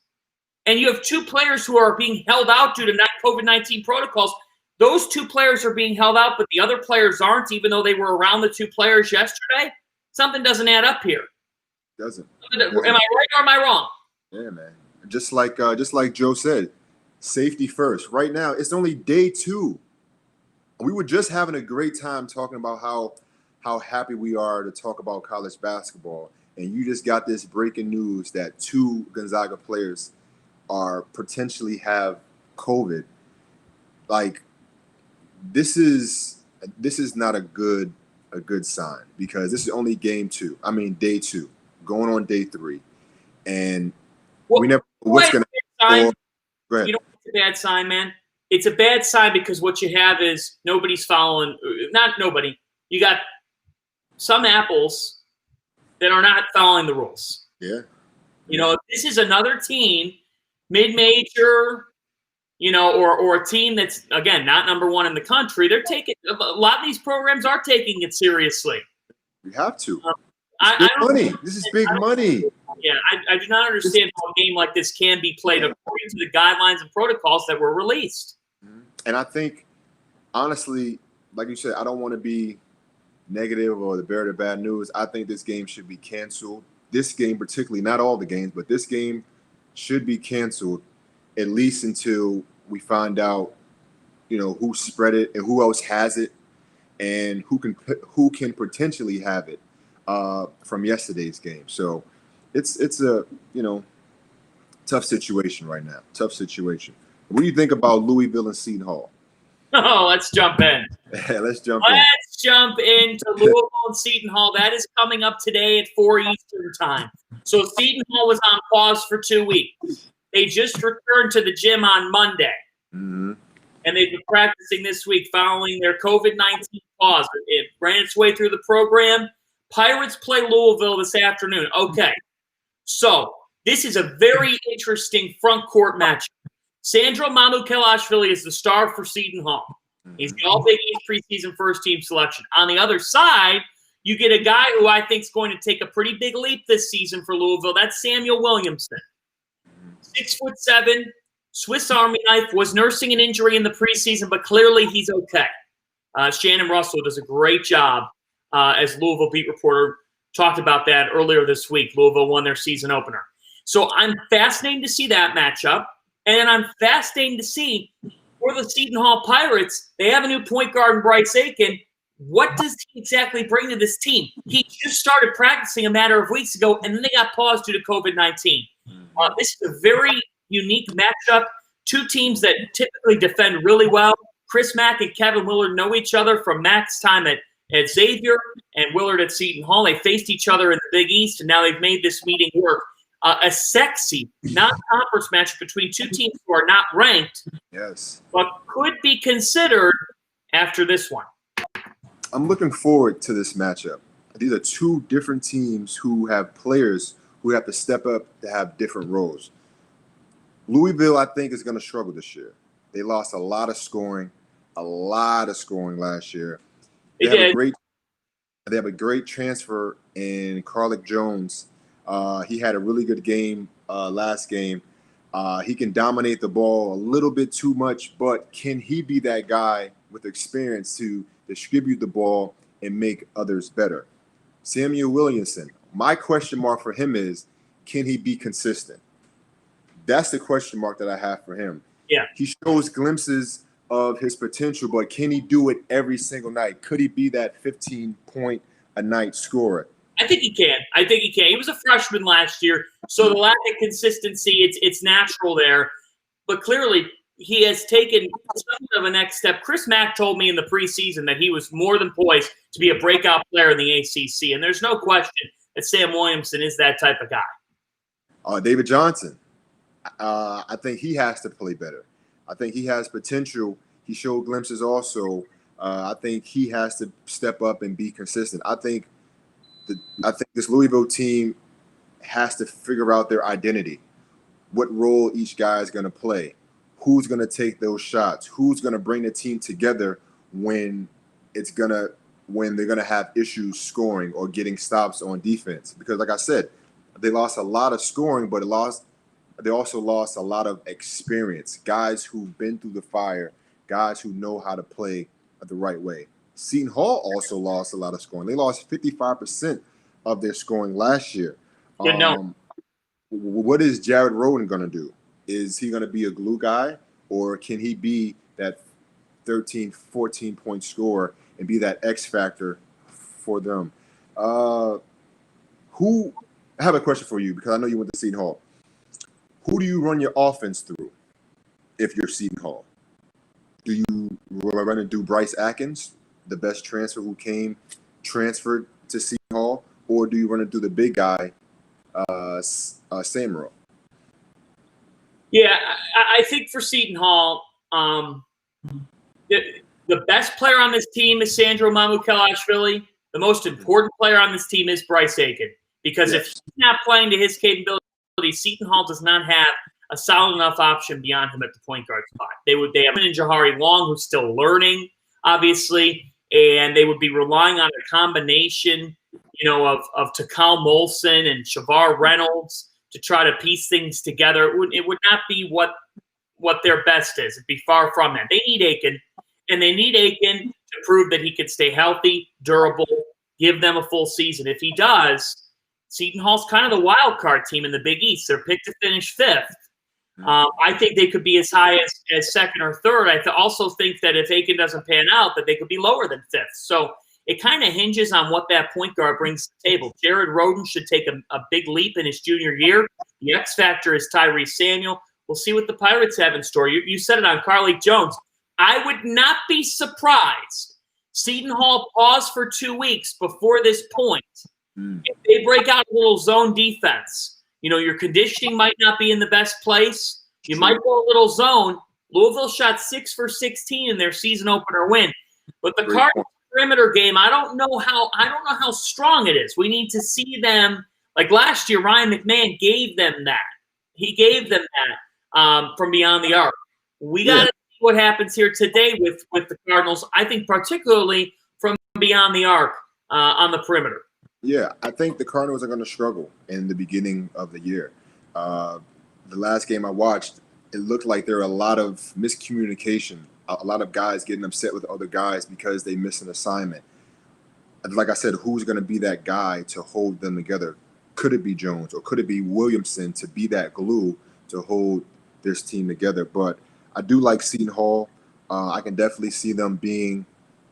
and you have two players who are being held out due to COVID-19 protocols, those two players are being held out, but the other players aren't, even though they were around the two players yesterday. Something doesn't add up here. Doesn't. Am I right or am I wrong? Yeah, man. Just like Joe said, safety first. Right now, it's only day 2. We were just having a great time talking about how happy we are to talk about college basketball, and you just got this breaking news that 2 Gonzaga players are potentially have COVID. Like, this is not a good sign, because this is only day 2, going on day 3, and we never know what's going to happen. Go ahead. You know what's a bad sign, man? It's a bad sign because what you have is nobody's following. Not nobody. You got some apples that are not following the rules. Yeah. If this is another team, mid-major, or a team that's, again, not number 1 in the country, they're taking – a lot of these programs are taking it seriously. We have to. Money. This is big money. Yeah, I do not understand how a game like this can be played according to the guidelines and protocols that were released. And I think, honestly, like you said, I don't want to be negative or the bearer of bad news. I think this game should be canceled. This game particularly, not all the games, but this game should be canceled at least until we find out, who spread it and who else has it and who can potentially have it from yesterday's game. So it's a, tough situation right now. Tough situation. What do you think about Louiville and Seton Hall? Oh, let's jump in. Let's jump into Louisville and Seton Hall. That is coming up today at 4 Eastern time. So Seton Hall was on pause for 2 weeks. They just returned to the gym on Monday. Mm-hmm. And they've been practicing this week following their COVID-19 pause. It ran its way through the program. Pirates play Louisville this afternoon. Okay. So this is a very interesting front court matchup. Sandro Mamukelashvili is the star for Seton Hall. He's the All-Big East preseason first-team selection. On the other side, you get a guy who I think is going to take a pretty big leap this season for Louisville. That's Samuel Williamson. 6'7", Swiss Army knife, was nursing an injury in the preseason, but clearly he's okay. Shannon Russell does a great job as Louisville beat reporter. Talked about that earlier this week. Louisville won their season opener. So I'm fascinated to see that matchup. And I'm fascinated to see for the Seton Hall Pirates, they have a new point guard in Bryce Aiken. What does he exactly bring to this team? He just started practicing a matter of weeks ago, and then they got paused due to COVID-19. This is a very unique matchup. 2 teams that typically defend really well. Chris Mack and Kevin Willard know each other from Mack's time at Xavier and Willard at Seton Hall. They faced each other in the Big East, and now they've made this meeting work. A sexy, non-conference match between 2 teams who are not ranked, yes, but could be considered after this one. I'm looking forward to this matchup. These are 2 different teams who have players who have to step up to have different roles. Louisville, I think, is going to struggle this year. They lost a lot of scoring last year. They have a great transfer in Carlick Jones. He had a really good game last game. He can dominate the ball a little bit too much, but can he be that guy with experience to distribute the ball and make others better? Samuel Williamson, my question mark for him is, can he be consistent? That's the question mark that I have for him. Yeah. He shows glimpses of his potential, but can he do it every single night? Could he be that 15-point-a-night scorer? I think he can. He was a freshman last year, so the lack of consistency, it's natural there. But clearly, he has taken something of a next step. Chris Mack told me in the preseason that he was more than poised to be a breakout player in the ACC, and there's no question that Sam Williamson is that type of guy. David Johnson, I think he has to play better. I think he has potential. He showed glimpses also I think he has to step up and be consistent. I think this Louisville team has to figure out their identity, what role each guy is going to play, who's going to take those shots, who's going to bring the team together when they're going to have issues scoring or getting stops on defense. Because like I said, they lost a lot of scoring, but they also lost a lot of experience, guys who've been through the fire, guys who know how to play the right way. Seton Hall also lost a lot of scoring. They lost 55% of their scoring last year. What is Jared Rhoden going to do? Is he going to be a glue guy, or can he be that 13, 14-point scorer and be that X factor for them? I have a question for you because I know you went to Seton Hall. Who do you run your offense through if you're Seton Hall? Do you run and do Bryce Atkins, the best transfer who transferred to Seton Hall, or do you run and do the big guy, Samuel? Yeah, I think for Seton Hall, the best player on this team is Sandro Mamukelashvili. The most important player on this team is Bryce Aiken. Because if he's not playing to his capability, Seton Hall does not have a solid enough option beyond him at the point guard spot. They have Jahari Long, who's still learning, obviously, and they would be relying on a combination, of Takal Molson and Shavar Reynolds to try to piece things together. It would not be what their best is. It'd be far from that. They need Aiken, and they need Aiken to prove that he can stay healthy, durable, give them a full season. If he does, Seton Hall's kind of the wild card team in the Big East. They're picked to finish fifth. I think they could be as high as second or third. I also think that if Aiken doesn't pan out, that they could be lower than fifth. So it kind of hinges on what that point guard brings to the table. Jared Rhoden should take a big leap in his junior year. The X factor is Tyrese Samuel. We'll see what the Pirates have in store. You said it on Carly Jones. I would not be surprised. Seton Hall paused for 2 weeks before this point. If they break out a little zone defense, your conditioning might not be in the best place. You might go a little zone. Louisville shot 6 for 16 in their season opener win. But the Cardinals perimeter game, I don't know how strong it is. We need to see them. Like last year, Ryan McMahon gave them that. He gave them that from beyond the arc. We got to see what happens here today with the Cardinals. I think particularly from beyond the arc on the perimeter. Yeah, I think the Cardinals are going to struggle in the beginning of the year. The last game I watched, it looked like there were a lot of miscommunication, a lot of guys getting upset with other guys because they missed an assignment. Like I said, who's going to be that guy to hold them together? Could it be Jones or could it be Williamson to be that glue to hold this team together? But I do like Seton Hall. I can definitely see them being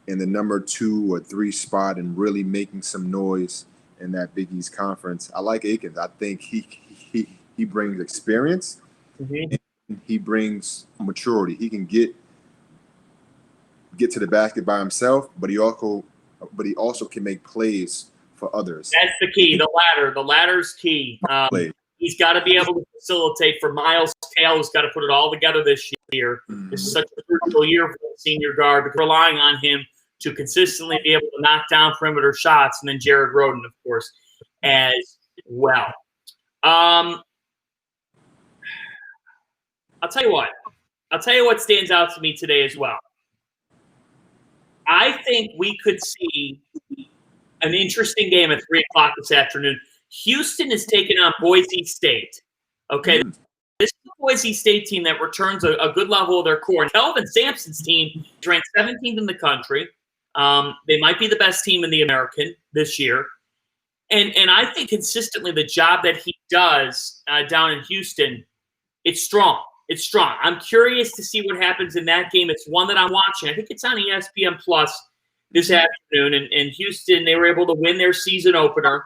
in the number 2 or 3 spot and really making some noise in that Big East conference. I like Aikens. I think he brings experience. And he brings maturity. He can get to the basket by himself, but he also can make plays for others. That's the key. The ladder. The ladder's key. He's got to be able to facilitate for Miles Taylor, who's got to put it all together this year. This is such a crucial year for the senior guard because we're relying on him to consistently be able to knock down perimeter shots, and then Jared Rhoden, of course, as well. I'll tell you what stands out to me today as well. I think we could see an interesting game at 3 o'clock this afternoon. Houston is taking on Boise State. Okay, this is the Boise State team that returns a good level of their core. And Kelvin Sampson's team is ranked 17th in the country. They might be the best team in the American this year. And I think consistently the job that he does down in Houston, it's strong. It's strong. I'm curious to see what happens in that game. It's one that I'm watching. I think it's on ESPN Plus this afternoon. And Houston, they were able to win their season opener.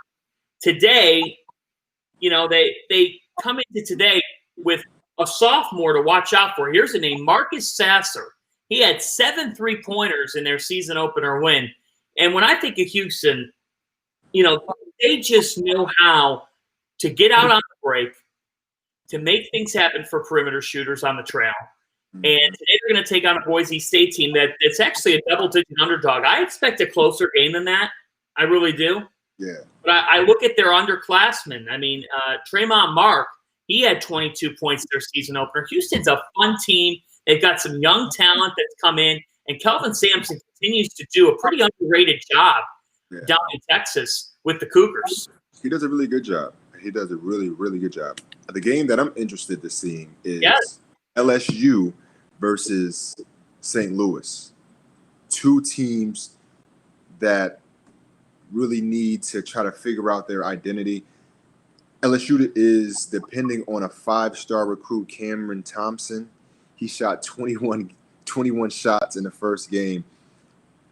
Today, they come into today with a sophomore to watch out for. Here's a name, Marcus Sasser. He had 7 3-pointers in their season opener win. And when I think of Houston, they just know how to get out on the break, to make things happen for perimeter shooters on the trail. And today they're going to take on a Boise State team that's actually a double-digit underdog. I expect a closer game than that. I really do. Yeah. But I look at their underclassmen. I mean, Tremont Mark, he had 22 points their season opener. Houston's a fun team. They've got some young talent that's come in. And Kelvin Sampson continues to do a pretty underrated job down in Texas with the Cougars. He does a really good job. He does a really, really good job. The game that I'm interested in seeing is LSU versus St. Louis. Two teams that really need to try to figure out their identity. LSU is depending on a 5-star recruit, Cameron Thompson. He shot 21 shots in the first game.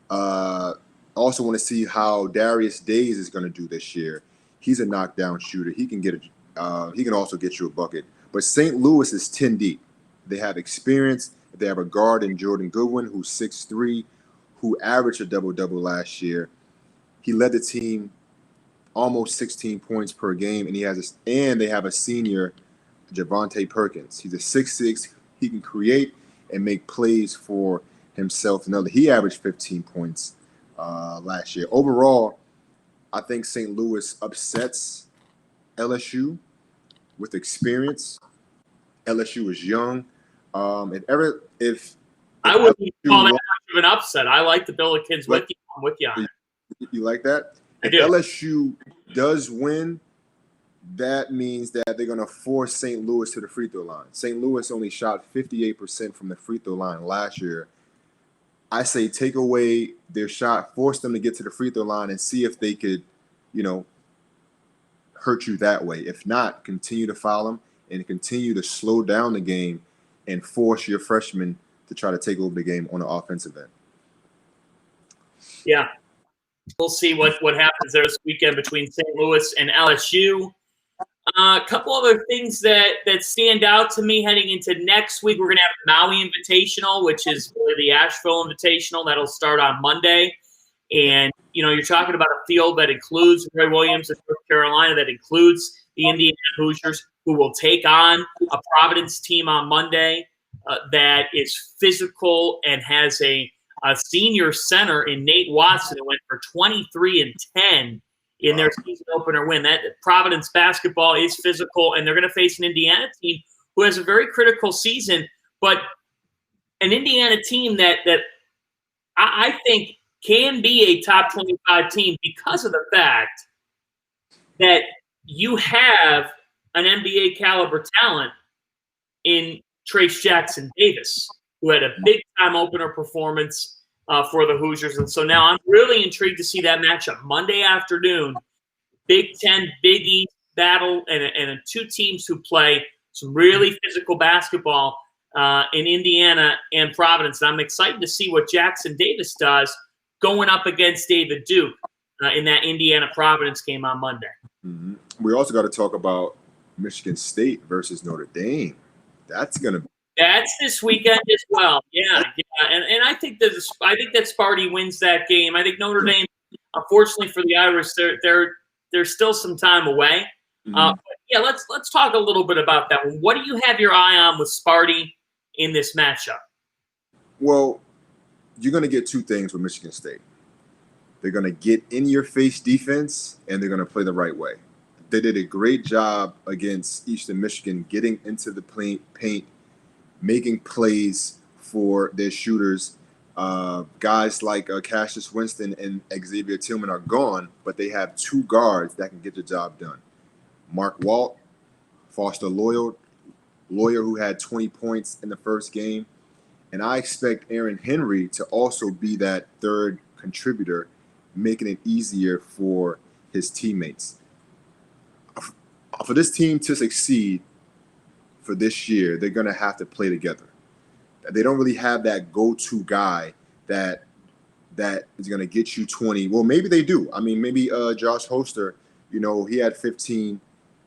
Also want to see how Darius Days is going to do this year. He's a knockdown shooter. He can also get you a bucket. But St. Louis is 10 deep. They have experience. They have a guard in Jordan Goodwin, who's 6'3", who averaged a double-double last year. He led the team almost 16 points per game, and they have a senior, Javonte Perkins. He's a 6'6". He can create and make plays for himself. He averaged 15 points last year. Overall, I think St. Louis upsets LSU with experience. LSU is young. If I wouldn't call that much of an upset. I like the Billikens with you. I'm with you on it. You like that? If LSU does win, that means that they're going to force St. Louis to the free throw line. St. Louis only shot 58% from the free throw line last year. I say take away their shot, force them to get to the free throw line, and see if they could, hurt you that way. If not, continue to foul them and continue to slow down the game and force your freshmen to try to take over the game on the offensive end. Yeah. We'll see what happens there this weekend between St. Louis and LSU. A couple other things that stand out to me heading into next week. We're going to have Maui Invitational, which is really the Asheville Invitational. That'll start on Monday. And, you're talking about a field that includes Roy Williams of North Carolina, that includes the Indiana Hoosiers, who will take on a Providence team on Monday that is physical and has a senior center in Nate Watson who went for 23-10 in their season opener win. That Providence basketball is physical, and they're going to face an Indiana team who has a very critical season, but an Indiana team that I think can be a top 25 team because of the fact that you have an NBA caliber talent in Trace Jackson Davis, who had a big-time opener performance for the Hoosiers. And so now I'm really intrigued to see that matchup Monday afternoon. Big Ten, Big East battle, and two teams who play some really physical basketball in Indiana and Providence. And I'm excited to see what Jackson Davis does going up against David Duke in that Indiana-Providence game on Monday. Mm-hmm. We also got to talk about Michigan State versus Notre Dame. That's this weekend as well. Yeah. And I think that Sparty wins that game. I think Notre Dame, unfortunately for the Irish, there's still some time away. Mm-hmm. But let's talk a little bit about that one. What do you have your eye on with Sparty in this matchup? Well, you're going to get two things with Michigan State. They're going to get in your face defense, and they're going to play the right way. They did a great job against Eastern Michigan getting into the paint, making plays for their shooters. Guys like Cassius Winston and Xavier Tillman are gone, but they have two guards that can get the job done. Mark Walt, Foster Loyer, who had 20 points in the first game. And I expect Aaron Henry to also be that third contributor, making it easier for his teammates. For this team to succeed for this year, they're going to have to play together. They don't really have that go-to guy that is going to get you 20. Well, maybe they do. I mean, maybe Josh Hoster, he had 15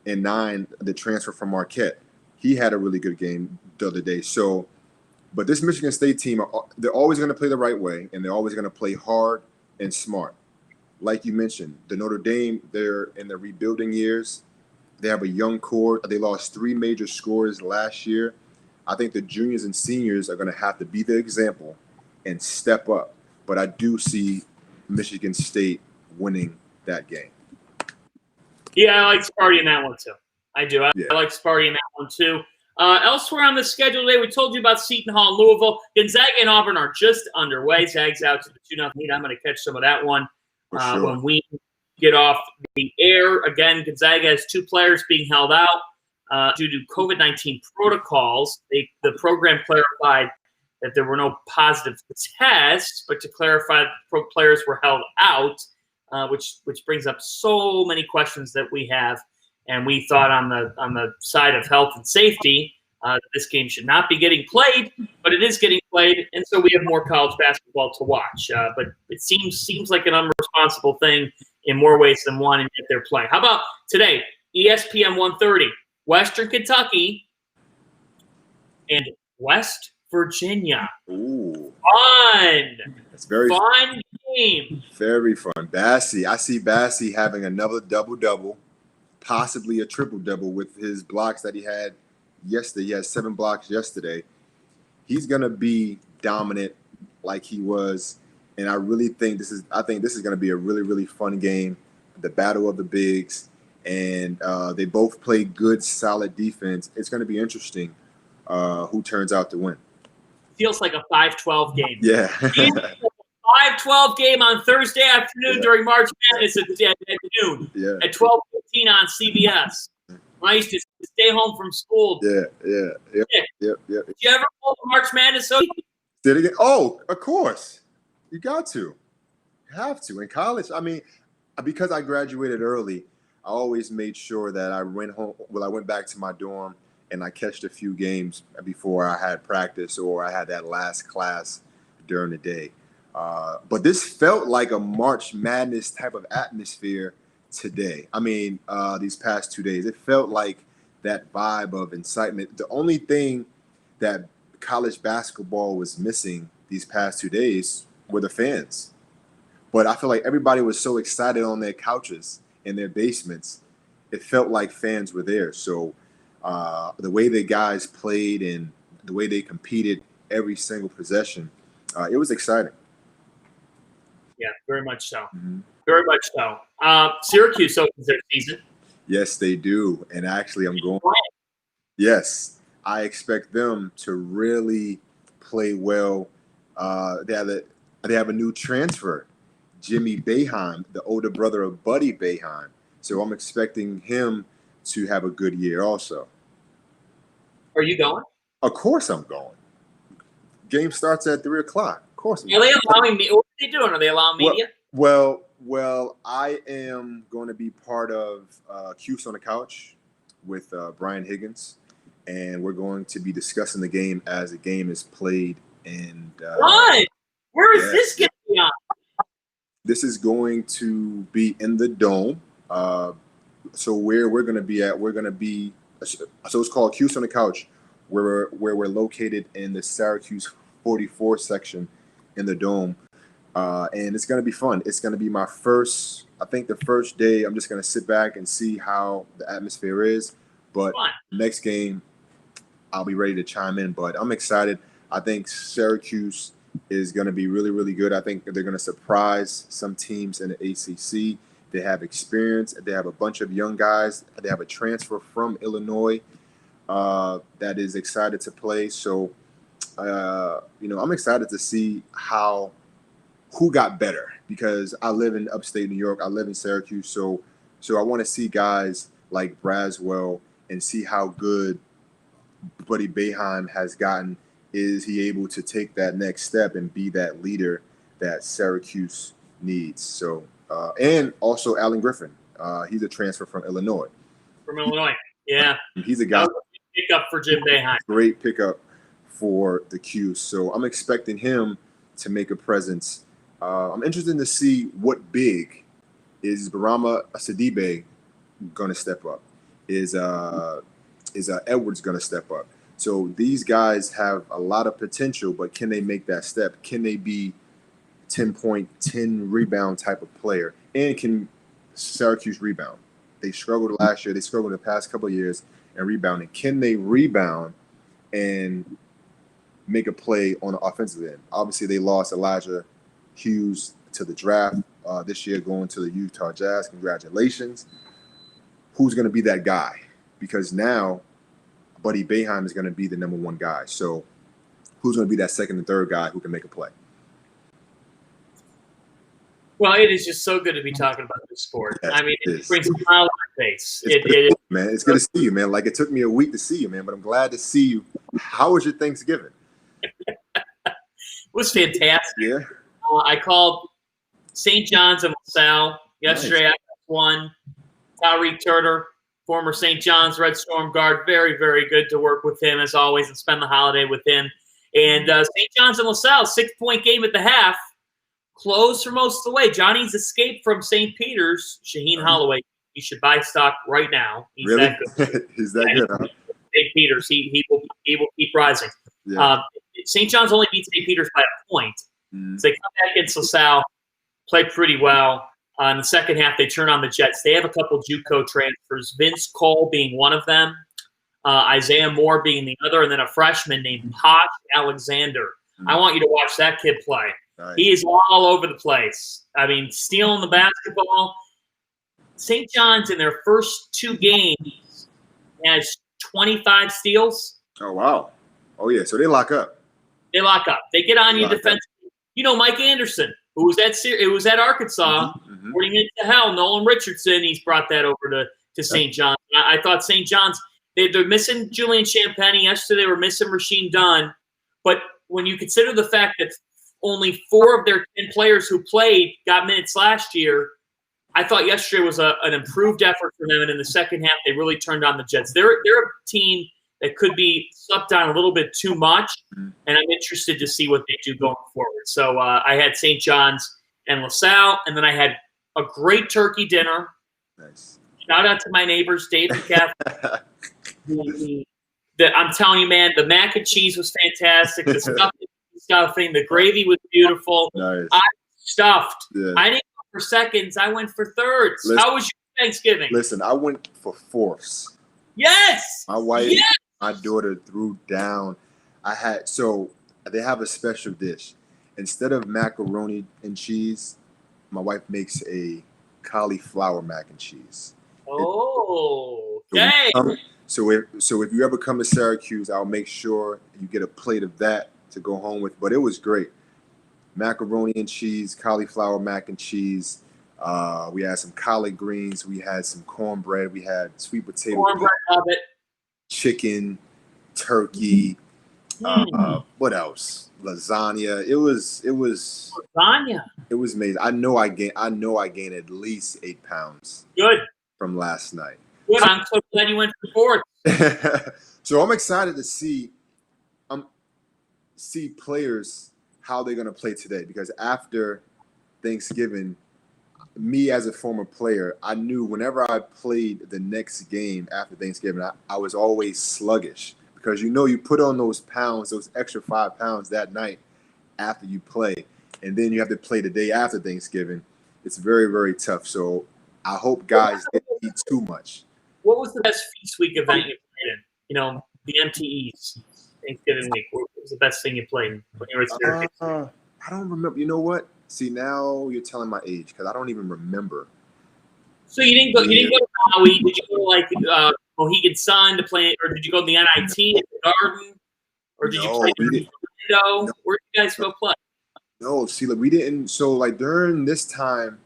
and 9, the transfer from Marquette. He had a really good game the other day. So, but this Michigan State team, they're always going to play the right way, and they're always going to play hard and smart. Like you mentioned, the Notre Dame, they're in the rebuilding years. They have a young core. They lost 3 major scorers last year. I think the juniors and seniors are going to have to be the example and step up. But I do see Michigan State winning that game. Yeah, I like Sparty in that one too. I do. I Yeah. like Sparty in that one too. Elsewhere on the schedule today, we told you about Seton Hall and Louisville. Gonzaga and Auburn are just underway. Zags out to the 2-0 lead. I'm going to catch some of that one Sure. when we get off the air. Again, Gonzaga has 2 players being held out due to COVID-19 protocols. The program clarified that there were no positive tests, but to clarify, the players were held out, which brings up so many questions that we have. And we thought on the side of health and safety that this game should not be getting played, but it is getting played, and so we have more college basketball to watch. But it seems like an unresponsible thing in more ways than one, and yet they're playing. How about today, ESPN 1:30, Western Kentucky and West Virginia. Ooh. Fun. That's very fun game. Very fun. Bassey. I see Bassey having another double-double, possibly a triple-double with his blocks that he had yesterday. He had 7 blocks yesterday. He's going to be dominant like he was, and I think this is going to be a really, really fun game, the battle of the bigs, and they both play good, solid defense. It's going to be interesting who turns out to win. Feels like a 5-12 game. Yeah. 5-12 game on Thursday afternoon during March Madness at noon. Yeah. At 12:15 on CBS. When I used to stay home from school. Yeah. Did you ever hold March Madness? Did it again? Oh, of course. You got to. You have to. In college, I mean, because I graduated early, I always made sure that I went home. Well, I went back to my dorm and I catched a few games before I had practice or I had that last class during the day. But this felt like a March Madness type of atmosphere today. I mean, these past 2 days, it felt like that vibe of incitement. The only thing that college basketball was missing these past 2 days were the fans. But I feel like everybody was so excited on their couches in their basements. It felt like fans were there. So the way the guys played and the way they competed every single possession, it was exciting. Yeah, very much so. Mm-hmm. Very much so. Syracuse opens their season. Yes, they do. And actually, I'm going. Yes, I expect them to really play well. They have a new transfer, Jimmy Boeheim, the older brother of Buddy Boeheim. So I'm expecting him to have a good year also. Are you going? Of course I'm going. Game starts at 3 o'clock. Of course I'm going. Are they allowing me? What are they doing? Are they allowing media? Well, I am going to be part of Cuse on the Couch with Brian Higgins, and we're going to be discussing the game as the game is played. And what? Where is this going to be on? This is going to be in the Dome. So where we're going to be at, so it's called Cuse on the Couch, where we're located in the Syracuse 44 section in the Dome. And it's going to be fun. It's going to be my first day. I'm just going to sit back and see how the atmosphere is. But next game, I'll be ready to chime in. But I'm excited. I think Syracuse is going to be really, really good. I think they're going to surprise some teams in the ACC. They have experience. They have a bunch of young guys. They have a transfer from Illinois that is excited to play. So, I'm excited to see who got better, because I live in upstate New York. I live in Syracuse. So I want to see guys like Braswell and see how good Buddy Boeheim has gotten. Is he able to take that next step and be that leader that Syracuse needs? So, and also Alan Griffin. He's a transfer from Illinois. Yeah. He's a guy. That was a big pickup for Jim Boeheim. Great pickup for the Cuse. So I'm expecting him to make a presence. I'm interested to see what big is Barama Sidibe going to step up. Is Edwards going to step up? So these guys have a lot of potential, but can they make that step? Can they be 10-point, 10 rebound type of player? And can Syracuse rebound? They struggled last year. They struggled the past couple of years in rebounding. Can they rebound and make a play on the offensive end. Obviously, they lost Elijah Hughes to the draft this year, going to the Utah Jazz. Congratulations. Who's going to be that guy? Because now Buddy Boeheim is going to be the number one guy. So who's going to be that second and third guy who can make a play? Well, it is just so good to be talking about this sport. Yes, I mean, it brings a smile on my face. Man, it's good to see you, man. Like, it took me a week to see you, man, but I'm glad to see you. How was your Thanksgiving? It was fantastic. Yeah. I called St. John's and LaSalle yesterday. Nice. I won. Tyreek Turner, former St. John's Red Storm guard, very, very good to work with him as always and spend the holiday with him. And St. John's and LaSalle, 6-point game at the half, closed for most of the way. Johnny's escaped from St. Peter's. Shaheen Holloway, you should buy stock right now. He's really? that good. He's that good, huh? St. Peter's, he will keep rising. Yeah. St. John's only beat St. Peter's by a point. So they come back against LaSalle, play pretty well. In the second half, they turn on the Jets. They have a couple JUCO transfers, Vince Cole being one of them, Isaiah Moore being the other, and then a freshman named Posh Alexander. I want you to watch that kid play. Nice. He is all over the place. I mean, stealing the basketball. St. John's in their first 2 games has 25 steals. Oh, wow. Oh, yeah. So they lock up. They lock up. They get on you defensively. You know, Mike Anderson, who was at Arkansas, boarding it to hell. Nolan Richardson, he's brought that over to St. John's. I thought St. John's, they're missing Julian Champagny. Yesterday they were missing Rasheem Dunn. But when you consider the fact that only 4 of their 10 players who played got minutes last year, I thought yesterday was an improved effort for them. And in the second half, they really turned on the Jets. They're a team that could be slept on a little bit too much, and I'm interested to see what they do going forward. So I had St. John's and LaSalle, and then I had a great turkey dinner. Nice. Shout out to my neighbors, Dave and Kath. I'm telling you, man, the mac and cheese was fantastic. The stuffing, the gravy was beautiful. Nice. I stuffed. Yeah. I didn't go for seconds. I went for thirds. Listen, how was your Thanksgiving? Listen, I went for fourths. Yes. My wife, my daughter threw down. They have a special dish. Instead of macaroni and cheese, my wife makes a cauliflower mac and cheese. Oh, okay. So if you ever come to Syracuse, I'll make sure you get a plate of that to go home with. But it was great. Macaroni and cheese, cauliflower mac and cheese. We had some collard greens. We had some cornbread. We had sweet potato. Cornbread, love it. Chicken, turkey. What else? Lasagna. It was lasagna. It was amazing. I know I gained at least 8 pounds. Good. From last night. Good. I'm so glad you went for fourth. So I'm excited to see players how they're gonna play today, because after Thanksgiving, me as a former player, I knew whenever I played the next game after Thanksgiving, I was always sluggish, because you put on those pounds, those extra 5 pounds that night after you play, and then you have to play the day after Thanksgiving. It's very, very tough. So I hope guys didn't eat too much. What was the best feast week event you played in? You know, the MTEs, Thanksgiving week. What was the best thing you played when you were at Syracuse? I don't remember. You know what? See, now you're telling my age, because I don't even remember. So you didn't go. You didn't go to Maui. Did you go to like Mohegan Sun to play, or did you go to the NIT at the Garden, or did you play in Orlando? Where did you guys go play? No, see, like we didn't. So like during this time,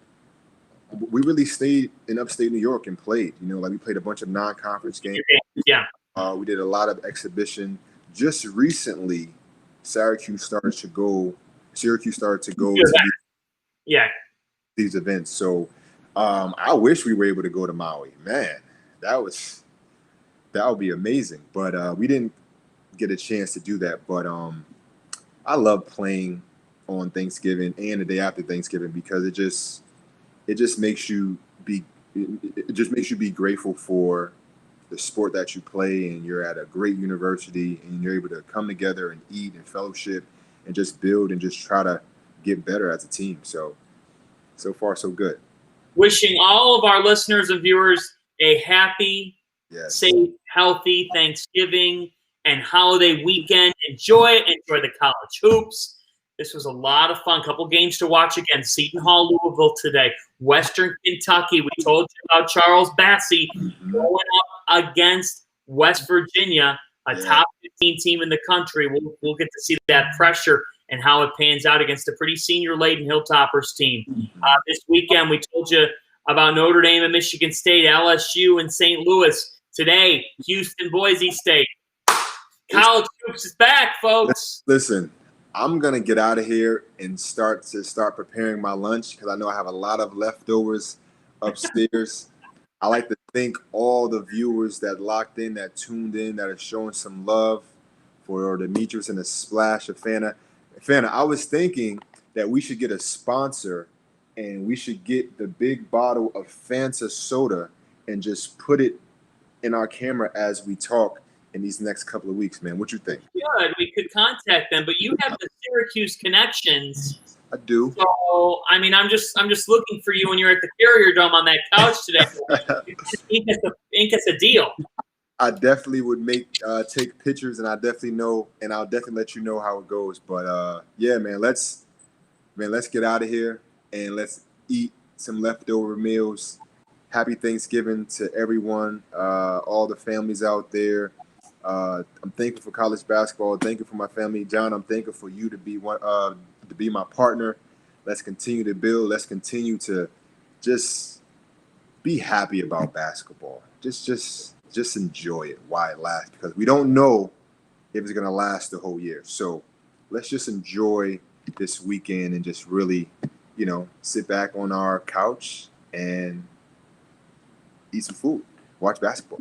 we really stayed in upstate New York and played. Like we played a bunch of non-conference games. Yeah. We did a lot of exhibition. Just recently, Syracuse started to go to these events. So I wish we were able to go to Maui. Man, that would be amazing. But we didn't get a chance to do that. But I love playing on Thanksgiving and the day after Thanksgiving, because it just makes you be grateful for the sport that you play, and you're at a great university, and you're able to come together and eat and fellowship and just build and just try to get better as a team. So far, so good. Wishing all of our listeners and viewers a happy, safe, healthy Thanksgiving. and holiday weekend. Enjoy the college hoops. This was a lot of fun. Couple games to watch again. Seton Hall, Louiville today. Western Kentucky. We told you about Charles Bassey going up against West Virginia, a top 15 team in the country. We'll get to see that pressure and how it pans out against a pretty senior-laden Hilltoppers team. This weekend, we told you about Notre Dame and Michigan State, LSU and St. Louis. Today, Houston, Boise State. College hoops is back, folks. Listen, I'm going to get out of here and start preparing my lunch because I know I have a lot of leftovers upstairs. I like to thank all the viewers that locked in, that tuned in, that are showing some love for Demetris and the Splash of Fanta. Fanta, I was thinking that we should get a sponsor and we should get the big bottle of Fanta soda and just put it in our camera as we talk in these next couple of weeks, man. What you think? Good. We could contact them, but you have the Syracuse connections. I do. So, I mean, I'm just looking for you when you're at the Carrier Dome on that couch today. Ink us a deal. I definitely would take pictures, and I'll definitely let you know how it goes. But yeah, man, let's get out of here and let's eat some leftover meals. Happy Thanksgiving to everyone, all the families out there. I'm thankful for college basketball. Thankful for my family, John. I'm thankful for you to be my partner. Let's continue to build. Let's continue to just be happy about basketball. Just enjoy it while it lasts, because we don't know if it's gonna last the whole year. So let's just enjoy this weekend and just really, sit back on our couch and eat some food, watch basketball.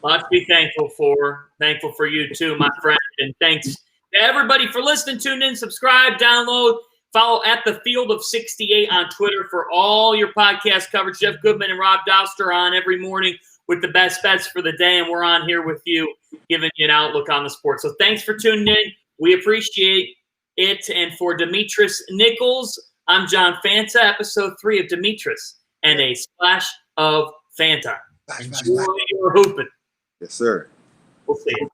Lots to be thankful for. Thankful for you too, my friend. And thanks to everybody for listening, tune in, subscribe, download, follow at the Field of 68 on Twitter for all your podcast coverage. Jeff Goodman and Rob Dauster on every morning with the best bets for the day, and we're on here with you, giving you an outlook on the sport. So thanks for tuning in. We appreciate it. And for Demetris Nichols, I'm John Fanta, episode 3 of Demetris and a Splash of Fanta. Enjoy your hooping. Yes, sir. We'll see you.